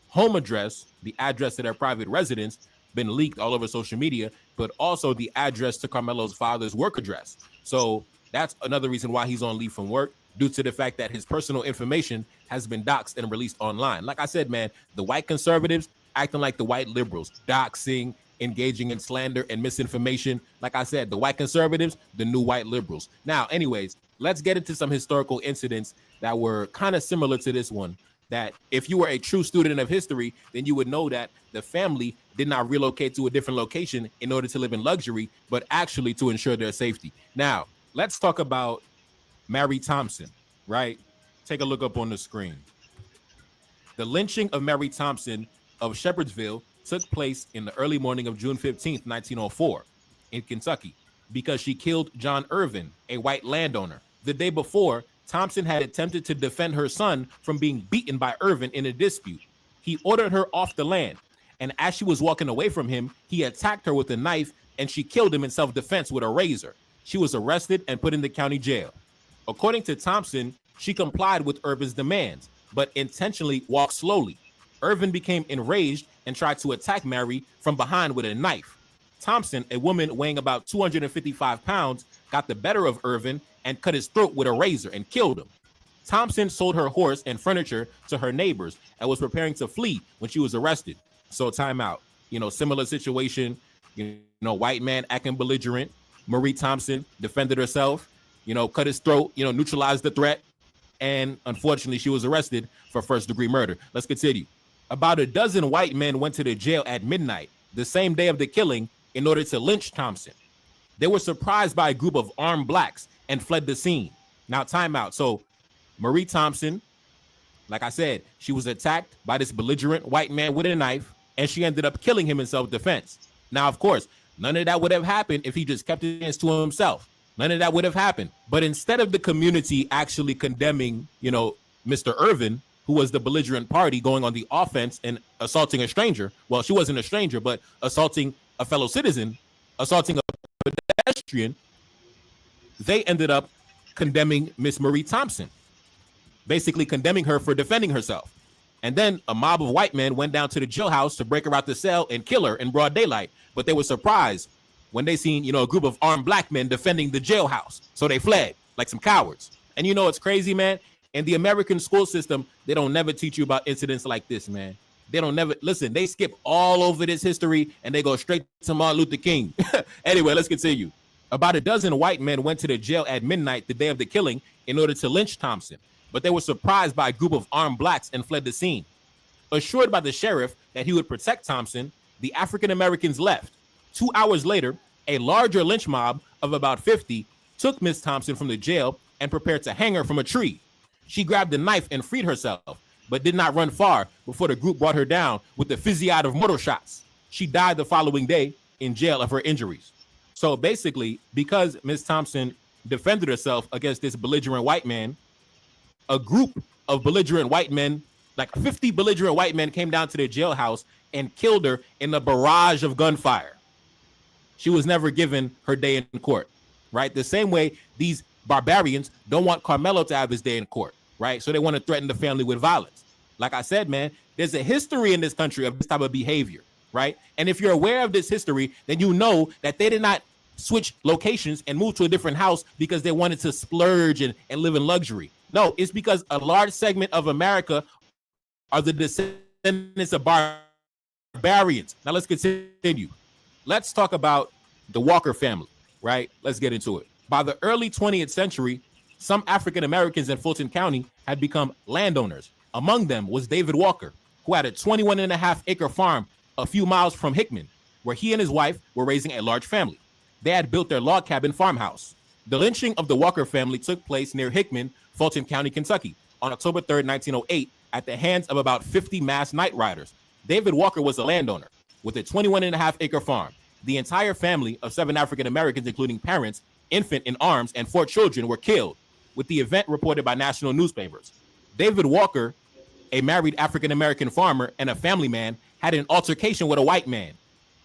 home address, the address to their private residence, been leaked all over social media, but also the address to Carmelo's father's work address. So that's another reason why he's on leave from work, due to the fact that his personal information has been doxed and released online. Like I said, man, the white conservatives acting like the white liberals, doxing, engaging in slander and misinformation. Like I said, the white conservatives, the new white liberals. Now, anyways, let's get into some historical incidents that were kind of similar to this one, that if you were a true student of history, then you would know that the family did not relocate to a different location in order to live in luxury, but actually to ensure their safety. Now, let's talk about Mary Thompson, right? Take a look up on the screen. The lynching of Mary Thompson of Shepherdsville took place in the early morning of June 15th, 1904 in Kentucky because she killed John Irvin, a white landowner. The day before, Thompson had attempted to defend her son from being beaten by Irvin in a dispute. He ordered her off the land, and as she was walking away from him, he attacked her with a knife, and she killed him in self-defense with a razor. She was arrested and put in the county jail. According to Thompson, she complied with Irvin's demands, but intentionally walked slowly. Irvin became enraged and tried to attack Mary from behind with a knife. Thompson, a woman weighing about 255 pounds, got the better of Irvin and cut his throat with a razor and killed him. Thompson sold her horse and furniture to her neighbors and was preparing to flee when she was arrested. So time out. Similar situation, white man acting belligerent. Marie Thompson defended herself, cut his throat, neutralized the threat. And unfortunately, she was arrested for first-degree murder. Let's continue. About a dozen white men went to the jail at midnight, the same day of the killing, in order to lynch Thompson. They were surprised by a group of armed blacks and fled the scene. Now, time out. So, Marie Thompson, like I said, she was attacked by this belligerent white man with a knife, and she ended up killing him in self-defense. Now, of course, none of that would have happened if he just kept his hands to himself. None of that would have happened. But instead of the community actually condemning, Mr. Irvin, who was the belligerent party, going on the offense and assaulting a stranger. Well, she wasn't a stranger, but assaulting a fellow citizen, assaulting a pedestrian. They ended up condemning Miss Marie Thompson, basically condemning her for defending herself. And then a mob of white men went down to the jailhouse to break her out the cell and kill her in broad daylight. But they were surprised when they seen, a group of armed black men defending the jailhouse. So they fled like some cowards. And it's crazy, man. In the American school system, they don't never teach you about incidents like this, man. They don't never listen. They skip all over this history and they go straight to Martin Luther King. Anyway, let's continue. About a dozen white men went to the jail at midnight the day of the killing in order to lynch Thompson, but they were surprised by a group of armed blacks and fled the scene. Assured by the sheriff that he would protect Thompson, the African Americans left. 2 hours later, a larger lynch mob of about 50 took Miss Thompson from the jail and prepared to hang her from a tree. She grabbed a knife and freed herself, but did not run far before the group brought her down with the fusillade of mortar shots. She died the following day in jail of her injuries. So basically, because Miss Thompson defended herself against this belligerent white man, a group of belligerent white men, like 50 belligerent white men, came down to the jailhouse and killed her in a barrage of gunfire. She was never given her day in court, right? The same way these barbarians don't want Carmelo to have his day in court, right? So they want to threaten the family with violence. Like I said, man, there's a history in this country of this type of behavior, right? And if you're aware of this history, then you know that they did not switch locations and move to a different house because they wanted to splurge and live in luxury. No, it's because a large segment of America are the descendants of barbarians. Now let's continue. Let's talk about the Walker family, right? Let's get into it. By the early 20th century, some African Americans in Fulton County had become landowners. Among them was David Walker, who had a 21.5-acre farm a few miles from Hickman, where he and his wife were raising a large family. They had built their log cabin farmhouse. The lynching of the Walker family took place near Hickman, Fulton County, Kentucky, on October 3rd, 1908, at the hands of about 50 masked night riders. David Walker was a landowner with a 21.5-acre farm. The entire family of 7 African Americans, including parents, infant in arms, and 4 children, were killed, with the event reported by national newspapers. David Walker, a married African American farmer and a family man, had an altercation with a white man.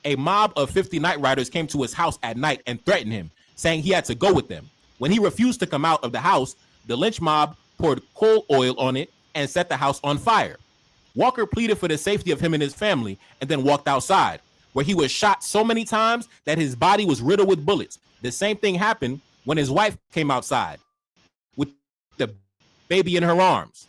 A mob of 50 night riders came to his house at night and threatened him, saying he had to go with them. When he refused to come out of the house, the lynch mob poured coal oil on it and set the house on fire. Walker pleaded for the safety of him and his family and then walked outside, where he was shot so many times that his body was riddled with bullets. The same thing happened when his wife came outside with the baby in her arms.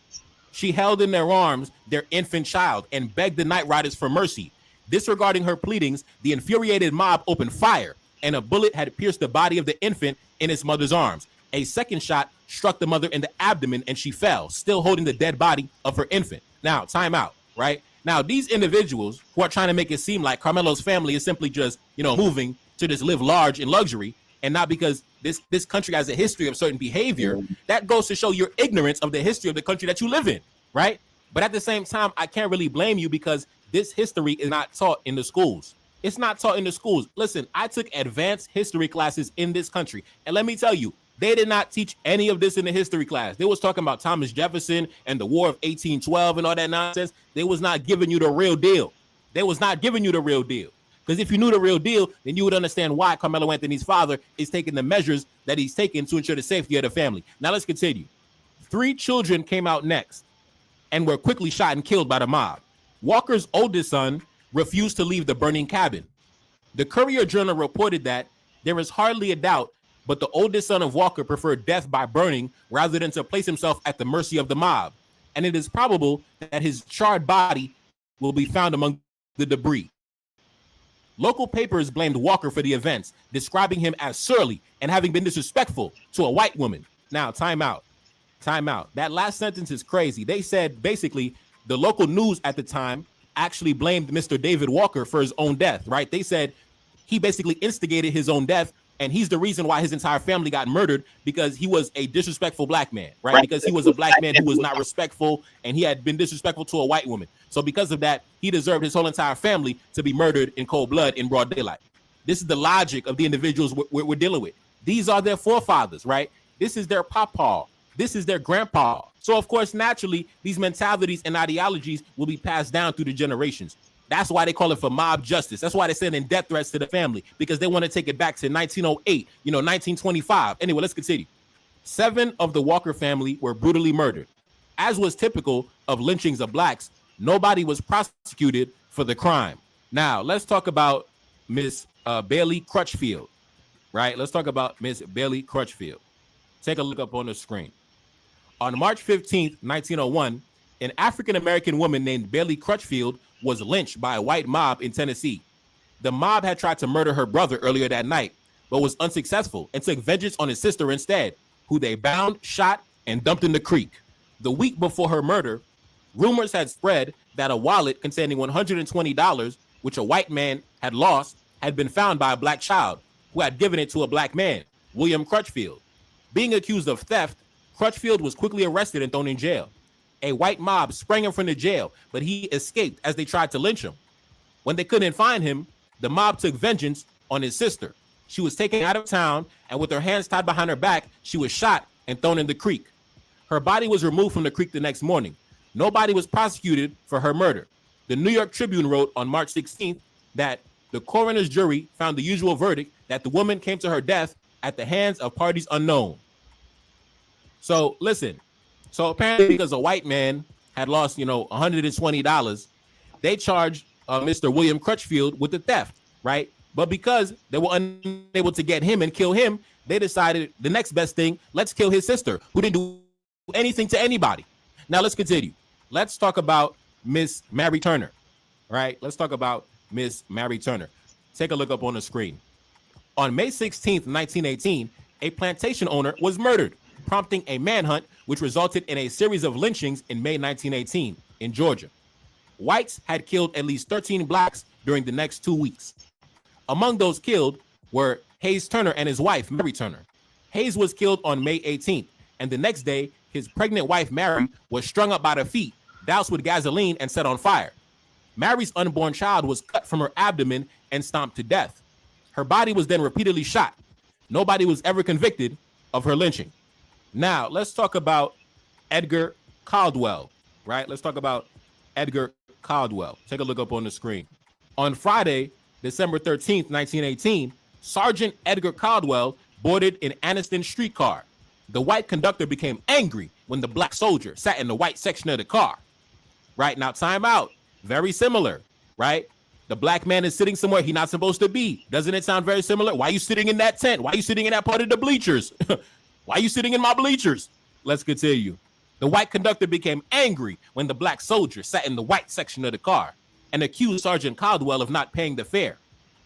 She held in their arms their infant child and begged the night riders for mercy. Disregarding her pleadings, the infuriated mob opened fire, and a bullet had pierced the body of the infant in its mother's arms. A second shot struck the mother in the abdomen, and she fell, still holding the dead body of her infant. Now, time out, right? Now, these individuals who are trying to make it seem like Carmelo's family is simply just, moving to just live large in luxury, and not because this country has a history of certain behavior, that goes to show your ignorance of the history of the country that you live in, right? But at the same time, I can't really blame you because this history is not taught in the schools. It's not taught in the schools. Listen, I took advanced history classes in this country, and let me tell you, they did not teach any of this in the history class. They was talking about Thomas Jefferson and the War of 1812 and all that nonsense. They was not giving you the real deal. They was not giving you the real deal. Because if you knew the real deal, then you would understand why Carmelo Anthony's father is taking the measures that he's taking to ensure the safety of the family. Now let's continue. 3 children came out next and were quickly shot and killed by the mob. Walker's oldest son refused to leave the burning cabin. The Courier-Journal reported that there is hardly a doubt, but the oldest son of Walker preferred death by burning rather than to place himself at the mercy of the mob. And it is probable that his charred body will be found among the debris. Local papers blamed Walker for the events, describing him as surly and having been disrespectful to a white woman. Now, time out. That last sentence is crazy. They said basically the local news at the time actually blamed Mr. David Walker for his own death, right? They said he basically instigated his own death, and he's the reason why his entire family got murdered because he was a disrespectful black man, right? Because he was a black man who was not respectful, and he had been disrespectful to a white woman. So because of that, he deserved his whole entire family to be murdered in cold blood in broad daylight. This is the logic of the individuals we're dealing with. These are their forefathers, right? This is their papa. This is their grandpa. So, of course, naturally, these mentalities and ideologies will be passed down through the generations. That's why they call it for mob justice. That's why they're sending death threats to the family, because they want to take it back to 1908, 1925. Anyway, let's continue. 7 of the Walker family were brutally murdered. As was typical of lynchings of blacks, nobody was prosecuted for the crime. Now, let's talk about Miss Bailey Crutchfield, right? Let's talk about Miss Bailey Crutchfield. Take a look up on the screen. On March 15th, 1901, an African-American woman named Bailey Crutchfield was lynched by a white mob in Tennessee. The mob had tried to murder her brother earlier that night, but was unsuccessful and took vengeance on his sister instead, who they bound, shot, and dumped in the creek. The week before her murder, rumors had spread that a wallet containing $120, which a white man had lost, had been found by a black child who had given it to a black man, William Crutchfield. Being accused of theft, Crutchfield was quickly arrested and thrown in jail. A white mob sprang him from the jail, but he escaped as they tried to lynch him. When they couldn't find him, the mob took vengeance on his sister. She was taken out of town, and with her hands tied behind her back, she was shot and thrown in the creek. Her body was removed from the creek the next morning. Nobody was prosecuted for her murder. The New York Tribune wrote on March 16th that the coroner's jury found the usual verdict that the woman came to her death at the hands of parties unknown. So listen, so apparently because a white man had lost, $120, they charged Mr. William Crutchfield with the theft, right? But because they were unable to get him and kill him, they decided the next best thing, let's kill his sister, who didn't do anything to anybody. Now let's continue. Let's talk about Miss Mary Turner, right? Let's talk about Miss Mary Turner. Take a look up on the screen. On May 16th, 1918, a plantation owner was murdered, prompting a manhunt which resulted in a series of lynchings in May 1918 in Georgia. Whites had killed at least 13 blacks during the next 2 weeks. Among those killed were Hayes Turner and his wife, Mary Turner. Hayes was killed on May 18th, and the next day, his pregnant wife, Mary, was strung up by the feet, doused with gasoline, and set on fire. Mary's unborn child was cut from her abdomen and stomped to death. Her body was then repeatedly shot. Nobody was ever convicted of her lynching. Now, let's talk about Edgar Caldwell, right? Let's talk about Edgar Caldwell. Take a look up on the screen. On Friday, December 13th, 1918, Sergeant Edgar Caldwell boarded an Anniston streetcar. The white conductor became angry when the black soldier sat in the white section of the car. Right now, time out. Very similar, right? The black man is sitting somewhere he's not supposed to be. Doesn't it sound very similar? Why are you sitting in that tent? Why are you sitting in that part of the bleachers? Why are you sitting in my bleachers? Let's continue. The white conductor became angry when the black soldier sat in the white section of the car and accused Sergeant Caldwell of not paying the fare.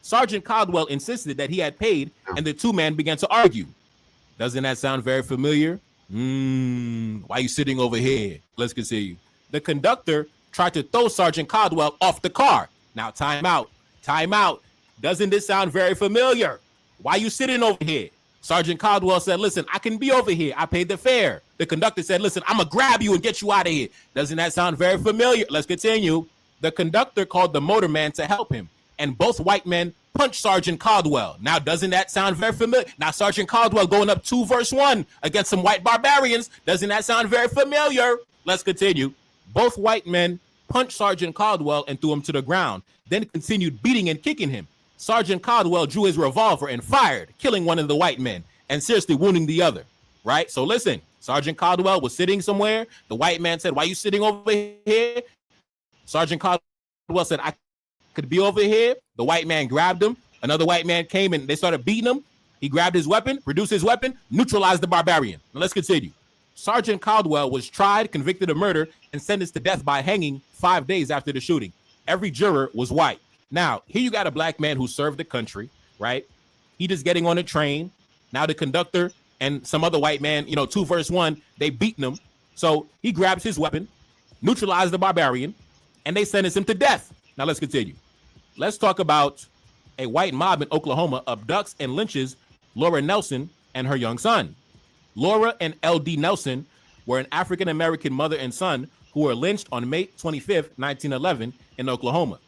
Sergeant Caldwell insisted that he had paid, and the two men began to argue. Doesn't that sound very familiar? Why are you sitting over here? Let's continue. The conductor tried to throw Sergeant Caldwell off the car. Now, time out. Time out. Doesn't this sound very familiar? why you sitting over here? Sergeant Caldwell said, listen, I can be over here. I paid the fare. The conductor said, listen, I'm going to grab you and get you out of here. Doesn't that sound very familiar? Let's continue. The conductor called the motorman to help him, and both white men punched Sergeant Caldwell. Now, doesn't that sound very familiar? Now, Sergeant Caldwell going up 2 verse 1 against some white barbarians. Doesn't that sound very familiar? Let's continue. Both white men punched Sergeant Caldwell and threw him to the ground, then continued beating and kicking him. Sergeant Caldwell drew his revolver and fired, killing one of the white men and seriously wounding the other, right? So listen, Sergeant Caldwell was sitting somewhere. The white man said, why are you sitting over here? Sergeant Caldwell said, I could be over here. The white man grabbed him. Another white man came and they started beating him. He grabbed his weapon, produced his weapon, neutralized the barbarian. Now let's continue. Sergeant Caldwell was tried, convicted of murder, and sentenced to death by hanging 5 days after the shooting. Every juror was white. Now, here you got a black man who served the country, right? He just getting on a train. Now the conductor and some other white man, 2 verse 1, they beating him. So he grabs his weapon, neutralized the barbarian, and they sentenced him to death. Now let's continue. Let's talk about a white mob in Oklahoma abducts and lynches Laura Nelson and her young son. Laura and L.D. Nelson were an African-American mother and son who were lynched on May 25th, 1911 in Oklahoma.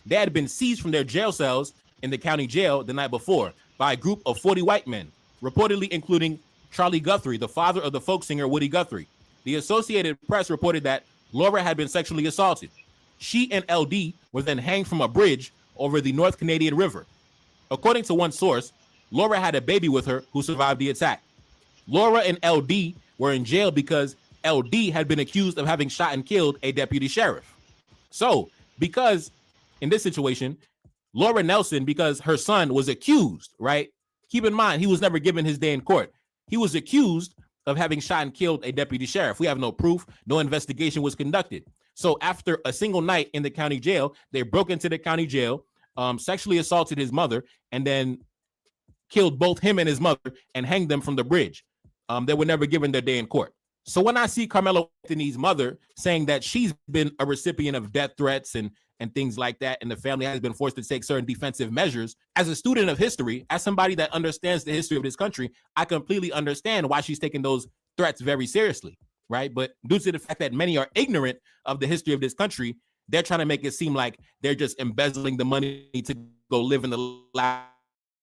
They had been seized from their jail cells in the county jail the night before by a group of 40 white men, reportedly including Charlie Guthrie, the father of the folk singer Woody Guthrie. The Associated Press reported that Laura had been sexually assaulted. She and LD were then hanged from a bridge over the North Canadian River. According to one source, Laura had a baby with her who survived the attack. Laura and LD were in jail because LD had been accused of having shot and killed a deputy sheriff. So, because in this situation, Laura Nelson, because her son was accused, right? Keep in mind, he was never given his day in court. He was accused of having shot and killed a deputy sheriff. We have no proof. No investigation was conducted. So after a single night in the county jail, they broke into the county jail, sexually assaulted his mother, and then killed both him and his mother and hanged them from the bridge. They were never given their day in court. So when I see Carmelo Anthony's mother saying that she's been a recipient of death threats and things like that, and the family has been forced to take certain defensive measures, as a student of history, as somebody that understands the history of this country, I completely understand why she's taking those threats very seriously, right? But due to the fact that many are ignorant of the history of this country, they're trying to make it seem like they're just embezzling the money to go live in the lap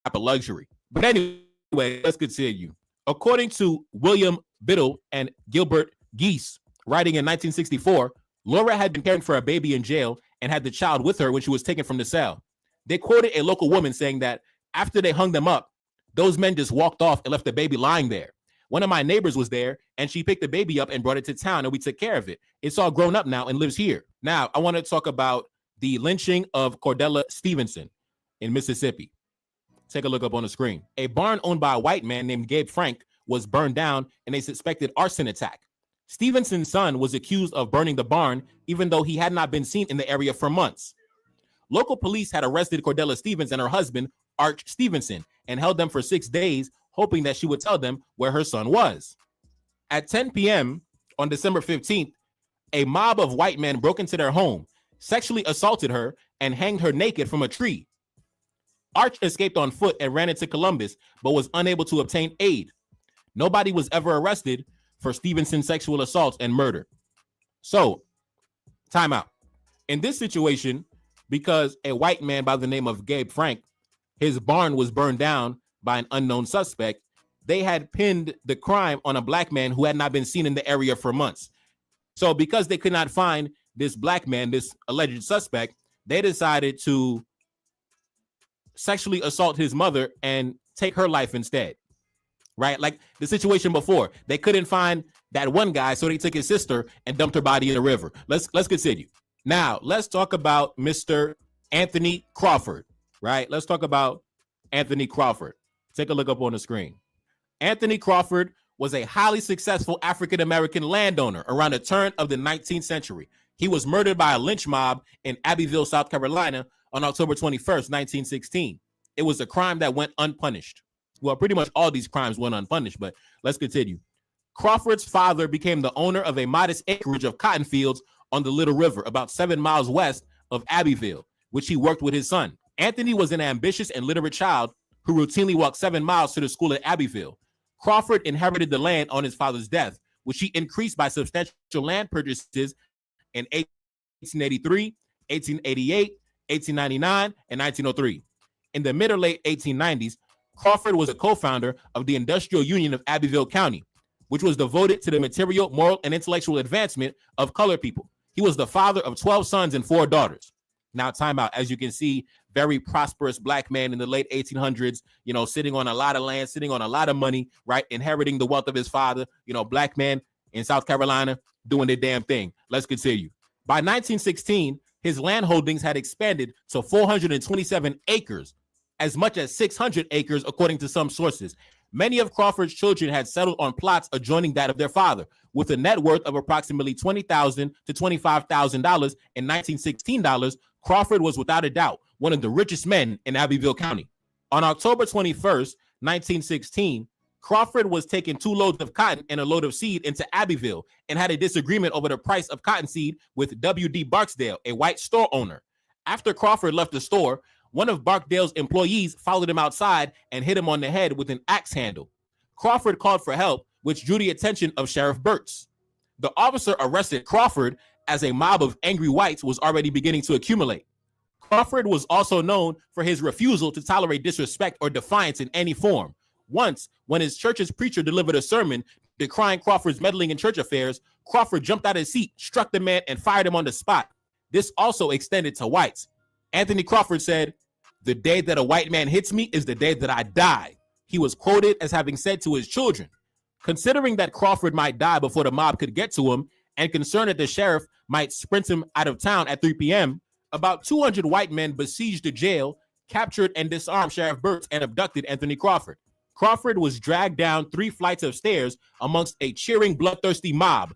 of luxury. But anyway, let's continue. According to William Biddle and Gilbert Geese, writing in 1964, Laura had been caring for a baby in jail and had the child with her when she was taken from the cell. They quoted a local woman saying that after they hung them up, those men just walked off and left the baby lying there. One of my neighbors was there and she picked the baby up and brought it to town and we took care of it. It's all grown up now and lives here. Now, I want to talk about the lynching of Cordella Stevenson in Mississippi. Take a look up on the screen. A barn owned by a white man named Gabe Frank was burned down in a suspected arson attack. Stevenson's son was accused of burning the barn, even though he had not been seen in the area for months. Local police had arrested Cordella Stevens and her husband, Arch Stevenson, and held them for 6 days, hoping that she would tell them where her son was. At 10 p.m. on December 15th, a mob of white men broke into their home, sexually assaulted her, and hanged her naked from a tree. Arch escaped on foot and ran into Columbus, but was unable to obtain aid. Nobody was ever arrested for Stevenson's sexual assaults and murder. So, time out. In this situation, because a white man by the name of Gabe Frank, his barn was burned down by an unknown suspect, they had pinned the crime on a black man who had not been seen in the area for months. So because they could not find this black man, this alleged suspect, they decided to sexually assault his mother and take her life instead. Right? Like the situation before, they couldn't find that one guy, so they took his sister and dumped her body in the river. Let's continue. Now, let's talk about Mr. Anthony Crawford, right? Let's talk about Anthony Crawford. Take a look up on the screen. Anthony Crawford was a highly successful African-American landowner around the turn of the 19th century. He was murdered by a lynch mob in Abbeville, South Carolina on October 21st, 1916. It was a crime that went unpunished. Well, pretty much all these crimes went unpunished, but let's continue. Crawford's father became the owner of a modest acreage of cotton fields on the Little River, about 7 miles west of Abbeville, which he worked with his son. Anthony was an ambitious and literate child who routinely walked 7 miles to the school in Abbeville. Crawford inherited the land on his father's death, which he increased by substantial land purchases in 1883, 1888, 1899, and 1903. In the mid or late 1890s, Crawford was a co-founder of the Industrial Union of Abbeville County, which was devoted to the material, moral, and intellectual advancement of colored people. He was the father of 12 sons and 4 daughters. Now, time out. As you can see, very prosperous black man in the late 1800s, you know, sitting on a lot of land, sitting on a lot of money, right? Inheriting the wealth of his father, you know, black man in South Carolina doing their damn thing. Let's continue. By 1916, his land holdings had expanded to 427 acres, as much as 600 acres, according to some sources. Many of Crawford's children had settled on plots adjoining that of their father, with a net worth of approximately $20,000 to $25,000 in 1916 dollars. Crawford was without a doubt one of the richest men in Abbeville County. On October 21st, 1916, Crawford was taking 2 loads of cotton and a load of seed into Abbeville and had a disagreement over the price of cottonseed with W.D. Barksdale, a white store owner. After Crawford left the store, one of Barksdale's employees followed him outside and hit him on the head with an axe handle. Crawford called for help, which drew the attention of Sheriff Burtz. The officer arrested Crawford as a mob of angry whites was already beginning to accumulate. Crawford was also known for his refusal to tolerate disrespect or defiance in any form. Once, when his church's preacher delivered a sermon decrying Crawford's meddling in church affairs, Crawford jumped out of his seat, struck the man, and fired him on the spot. This also extended to whites. Anthony Crawford said, "The day that a white man hits me is the day that I die." He was quoted as having said to his children. Considering that Crawford might die before the mob could get to him, and concerned that the sheriff might sprint him out of town at 3 p.m., about 200 white men besieged the jail, captured and disarmed Sheriff Burtz, and abducted Anthony Crawford. Crawford was dragged down 3 flights of stairs amongst a cheering, bloodthirsty mob,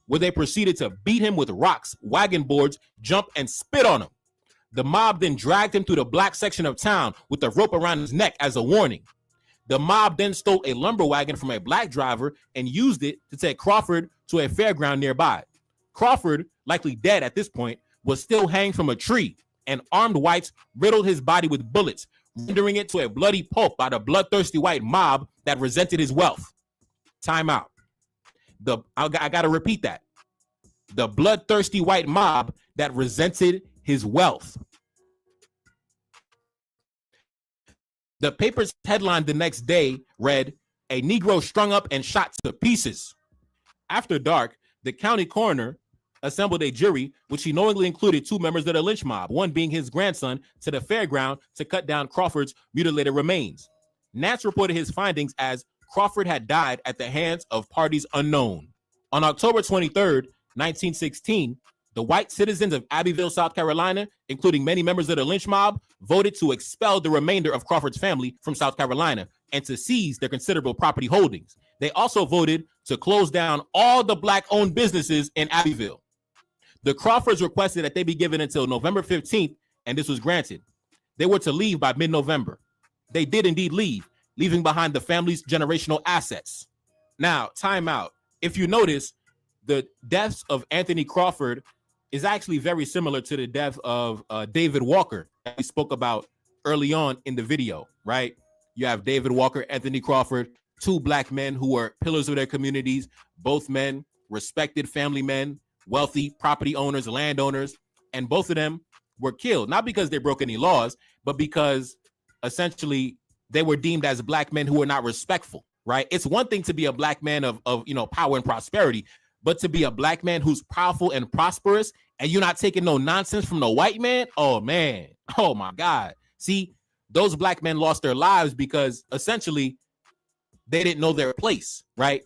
where they proceeded to beat him with rocks, wagon boards, jump, and spit on him. The mob then dragged him through the black section of town with a rope around his neck as a warning. The mob then stole a lumber wagon from a black driver and used it to take Crawford to a fairground nearby. Crawford, likely dead at this point, was still hanging from a tree, and armed whites riddled his body with bullets, rendering it to a bloody pulp by the bloodthirsty white mob that resented his wealth. Time out. I got to repeat that. The bloodthirsty white mob that resented his wealth. The paper's headline the next day read, "A Negro strung up and shot to pieces." After dark, the county coroner assembled a jury, which he knowingly included 2 members of the lynch mob, one being his grandson, to the fairground to cut down Crawford's mutilated remains. Nance reported his findings as Crawford had died at the hands of parties unknown. On October 23rd, 1916, the white citizens of Abbeville, South Carolina, including many members of the lynch mob, voted to expel the remainder of Crawford's family from South Carolina and to seize their considerable property holdings. They also voted to close down all the black-owned businesses in Abbeville. The Crawfords requested that they be given until November 15th, and this was granted. They were to leave by mid-November. They did indeed leave, leaving behind the family's generational assets. Now, time out. If you notice, the deaths of Anthony Crawford is actually very similar to the death of David Walker that we spoke about early on in the video, right? You have David Walker, Anthony Crawford, 2 black men who were pillars of their communities, both men, respected family men, wealthy property owners, landowners, and both of them were killed, not because they broke any laws, but because essentially they were deemed as black men who were not respectful, right? It's one thing to be a black man of power and prosperity, but to be a black man who's powerful and prosperous and you're not taking no nonsense from the white man, oh man, oh my God. See, those black men lost their lives because essentially they didn't know their place, right?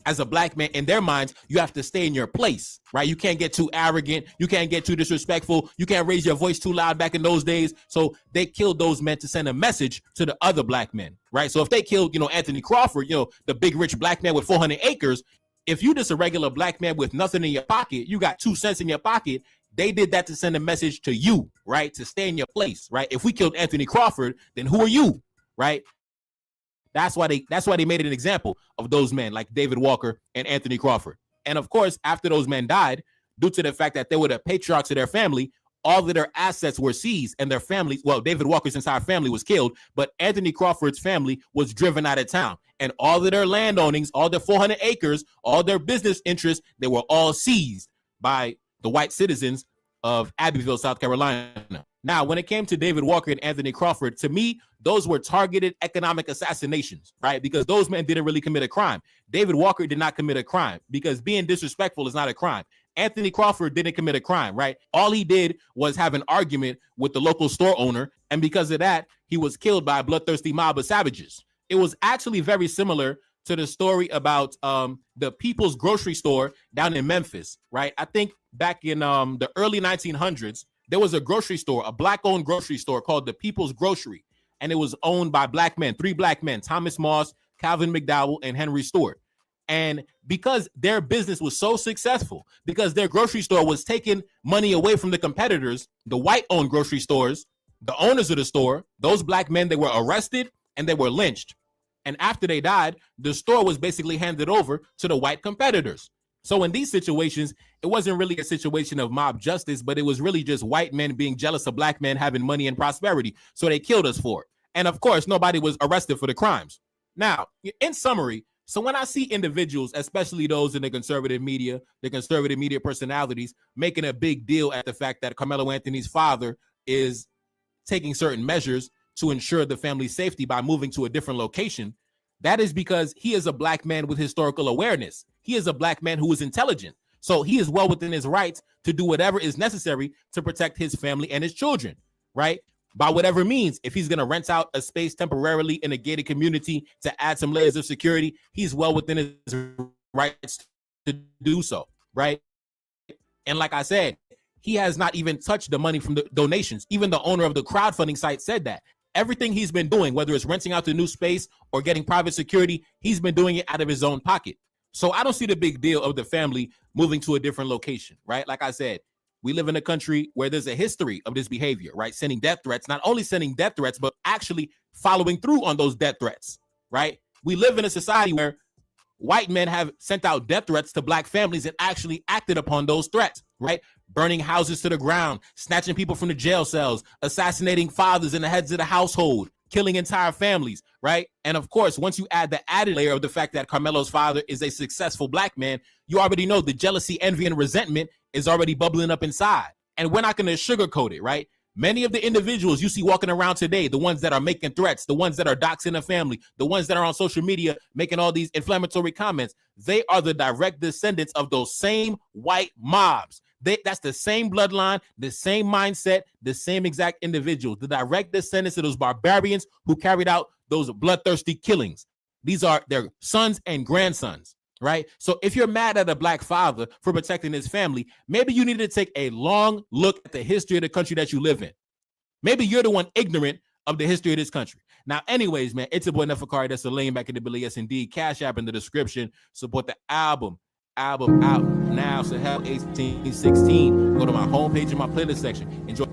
As a black man, in their minds, you have to stay in your place, right? You can't get too arrogant. You can't get too disrespectful. You can't raise your voice too loud back in those days. So they killed those men to send a message to the other black men, right? So if they killed, Anthony Crawford, the big rich black man with 400 acres, if you just a regular black man with nothing in your pocket, you got 2 cents in your pocket, they did that to send a message to you, right? To stay in your place, right? If we killed Anthony Crawford, then who are you, right? That's why they made an example of those men like David Walker and Anthony Crawford. And of course, after those men died, due to the fact that they were the patriarchs of their family, all of their assets were seized and their families, well, David Walker's entire family was killed, but Anthony Crawford's family was driven out of town. And all of their land ownings, all their 400 acres, all their business interests, they were all seized by the white citizens of Abbeville, South Carolina. Now, when it came to David Walker and Anthony Crawford, to me, those were targeted economic assassinations, right? Because those men didn't really commit a crime. David Walker did not commit a crime because being disrespectful is not a crime. Anthony Crawford didn't commit a crime, right? All he did was have an argument with the local store owner, and because of that, he was killed by a bloodthirsty mob of savages. It was actually very similar to the story about the People's Grocery Store down in Memphis, right? I think back in the early 1900s, there was a grocery store, a black-owned grocery store called the People's Grocery, and it was owned by black men, 3 black men, Thomas Moss, Calvin McDowell, and Henry Stewart. And because their business was so successful, because their grocery store was taking money away from the competitors, the white-owned grocery stores, the owners of the store, those black men, they were arrested and they were lynched. And after they died, the store was basically handed over to the white competitors. So in these situations, it wasn't really a situation of mob justice, but it was really just white men being jealous of black men having money and prosperity. So they killed us for it. And of course, nobody was arrested for the crimes. Now, in summary, so when I see individuals, especially those in the conservative media personalities, making a big deal at the fact that Carmelo Anthony's father is taking certain measures to ensure the family's safety by moving to a different location, that is because he is a black man with historical awareness. He is a black man who is intelligent. So he is well within his rights to do whatever is necessary to protect his family and his children, right? By whatever means. If he's going to rent out a space temporarily in a gated community to add some layers of security, he's well within his rights to do so, right? And like I said, he has not even touched the money from the donations. Even the owner of the crowdfunding site said that. Everything he's been doing, whether it's renting out the new space or getting private security, he's been doing it out of his own pocket. So I don't see the big deal of the family moving to a different location, right? Like I said, we live in a country where there's a history of this behavior, right? Sending death threats, not only sending death threats, but actually following through on those death threats, right? We live in a society where white men have sent out death threats to black families and actually acted upon those threats, right? Burning houses to the ground, snatching people from the jail cells, assassinating fathers and the heads of the household, killing entire families, right? And of course, once you add the added layer of the fact that Carmelo's father is a successful black man, you already know the jealousy, envy, and resentment is already bubbling up inside. And we're not going to sugarcoat it, right? Many of the individuals you see walking around today, the ones that are making threats, the ones that are doxing a family, the ones that are on social media making all these inflammatory comments, they are the direct descendants of those same white mobs. That's the same bloodline, the same mindset, the same exact individuals, the direct descendants of those barbarians who carried out those bloodthirsty killings. These are their sons and grandsons, right? So if you're mad at a black father for protecting his family, maybe you need to take a long look at the history of the country that you live in. Maybe you're the one ignorant of the history of this country. Now, anyways, man, it's your boy Nefakari. That's the lane back in the Billy. Yes, indeed. Cash App in the description. Support the album out now. So hell 1816. Go to my homepage in my playlist section. Enjoy.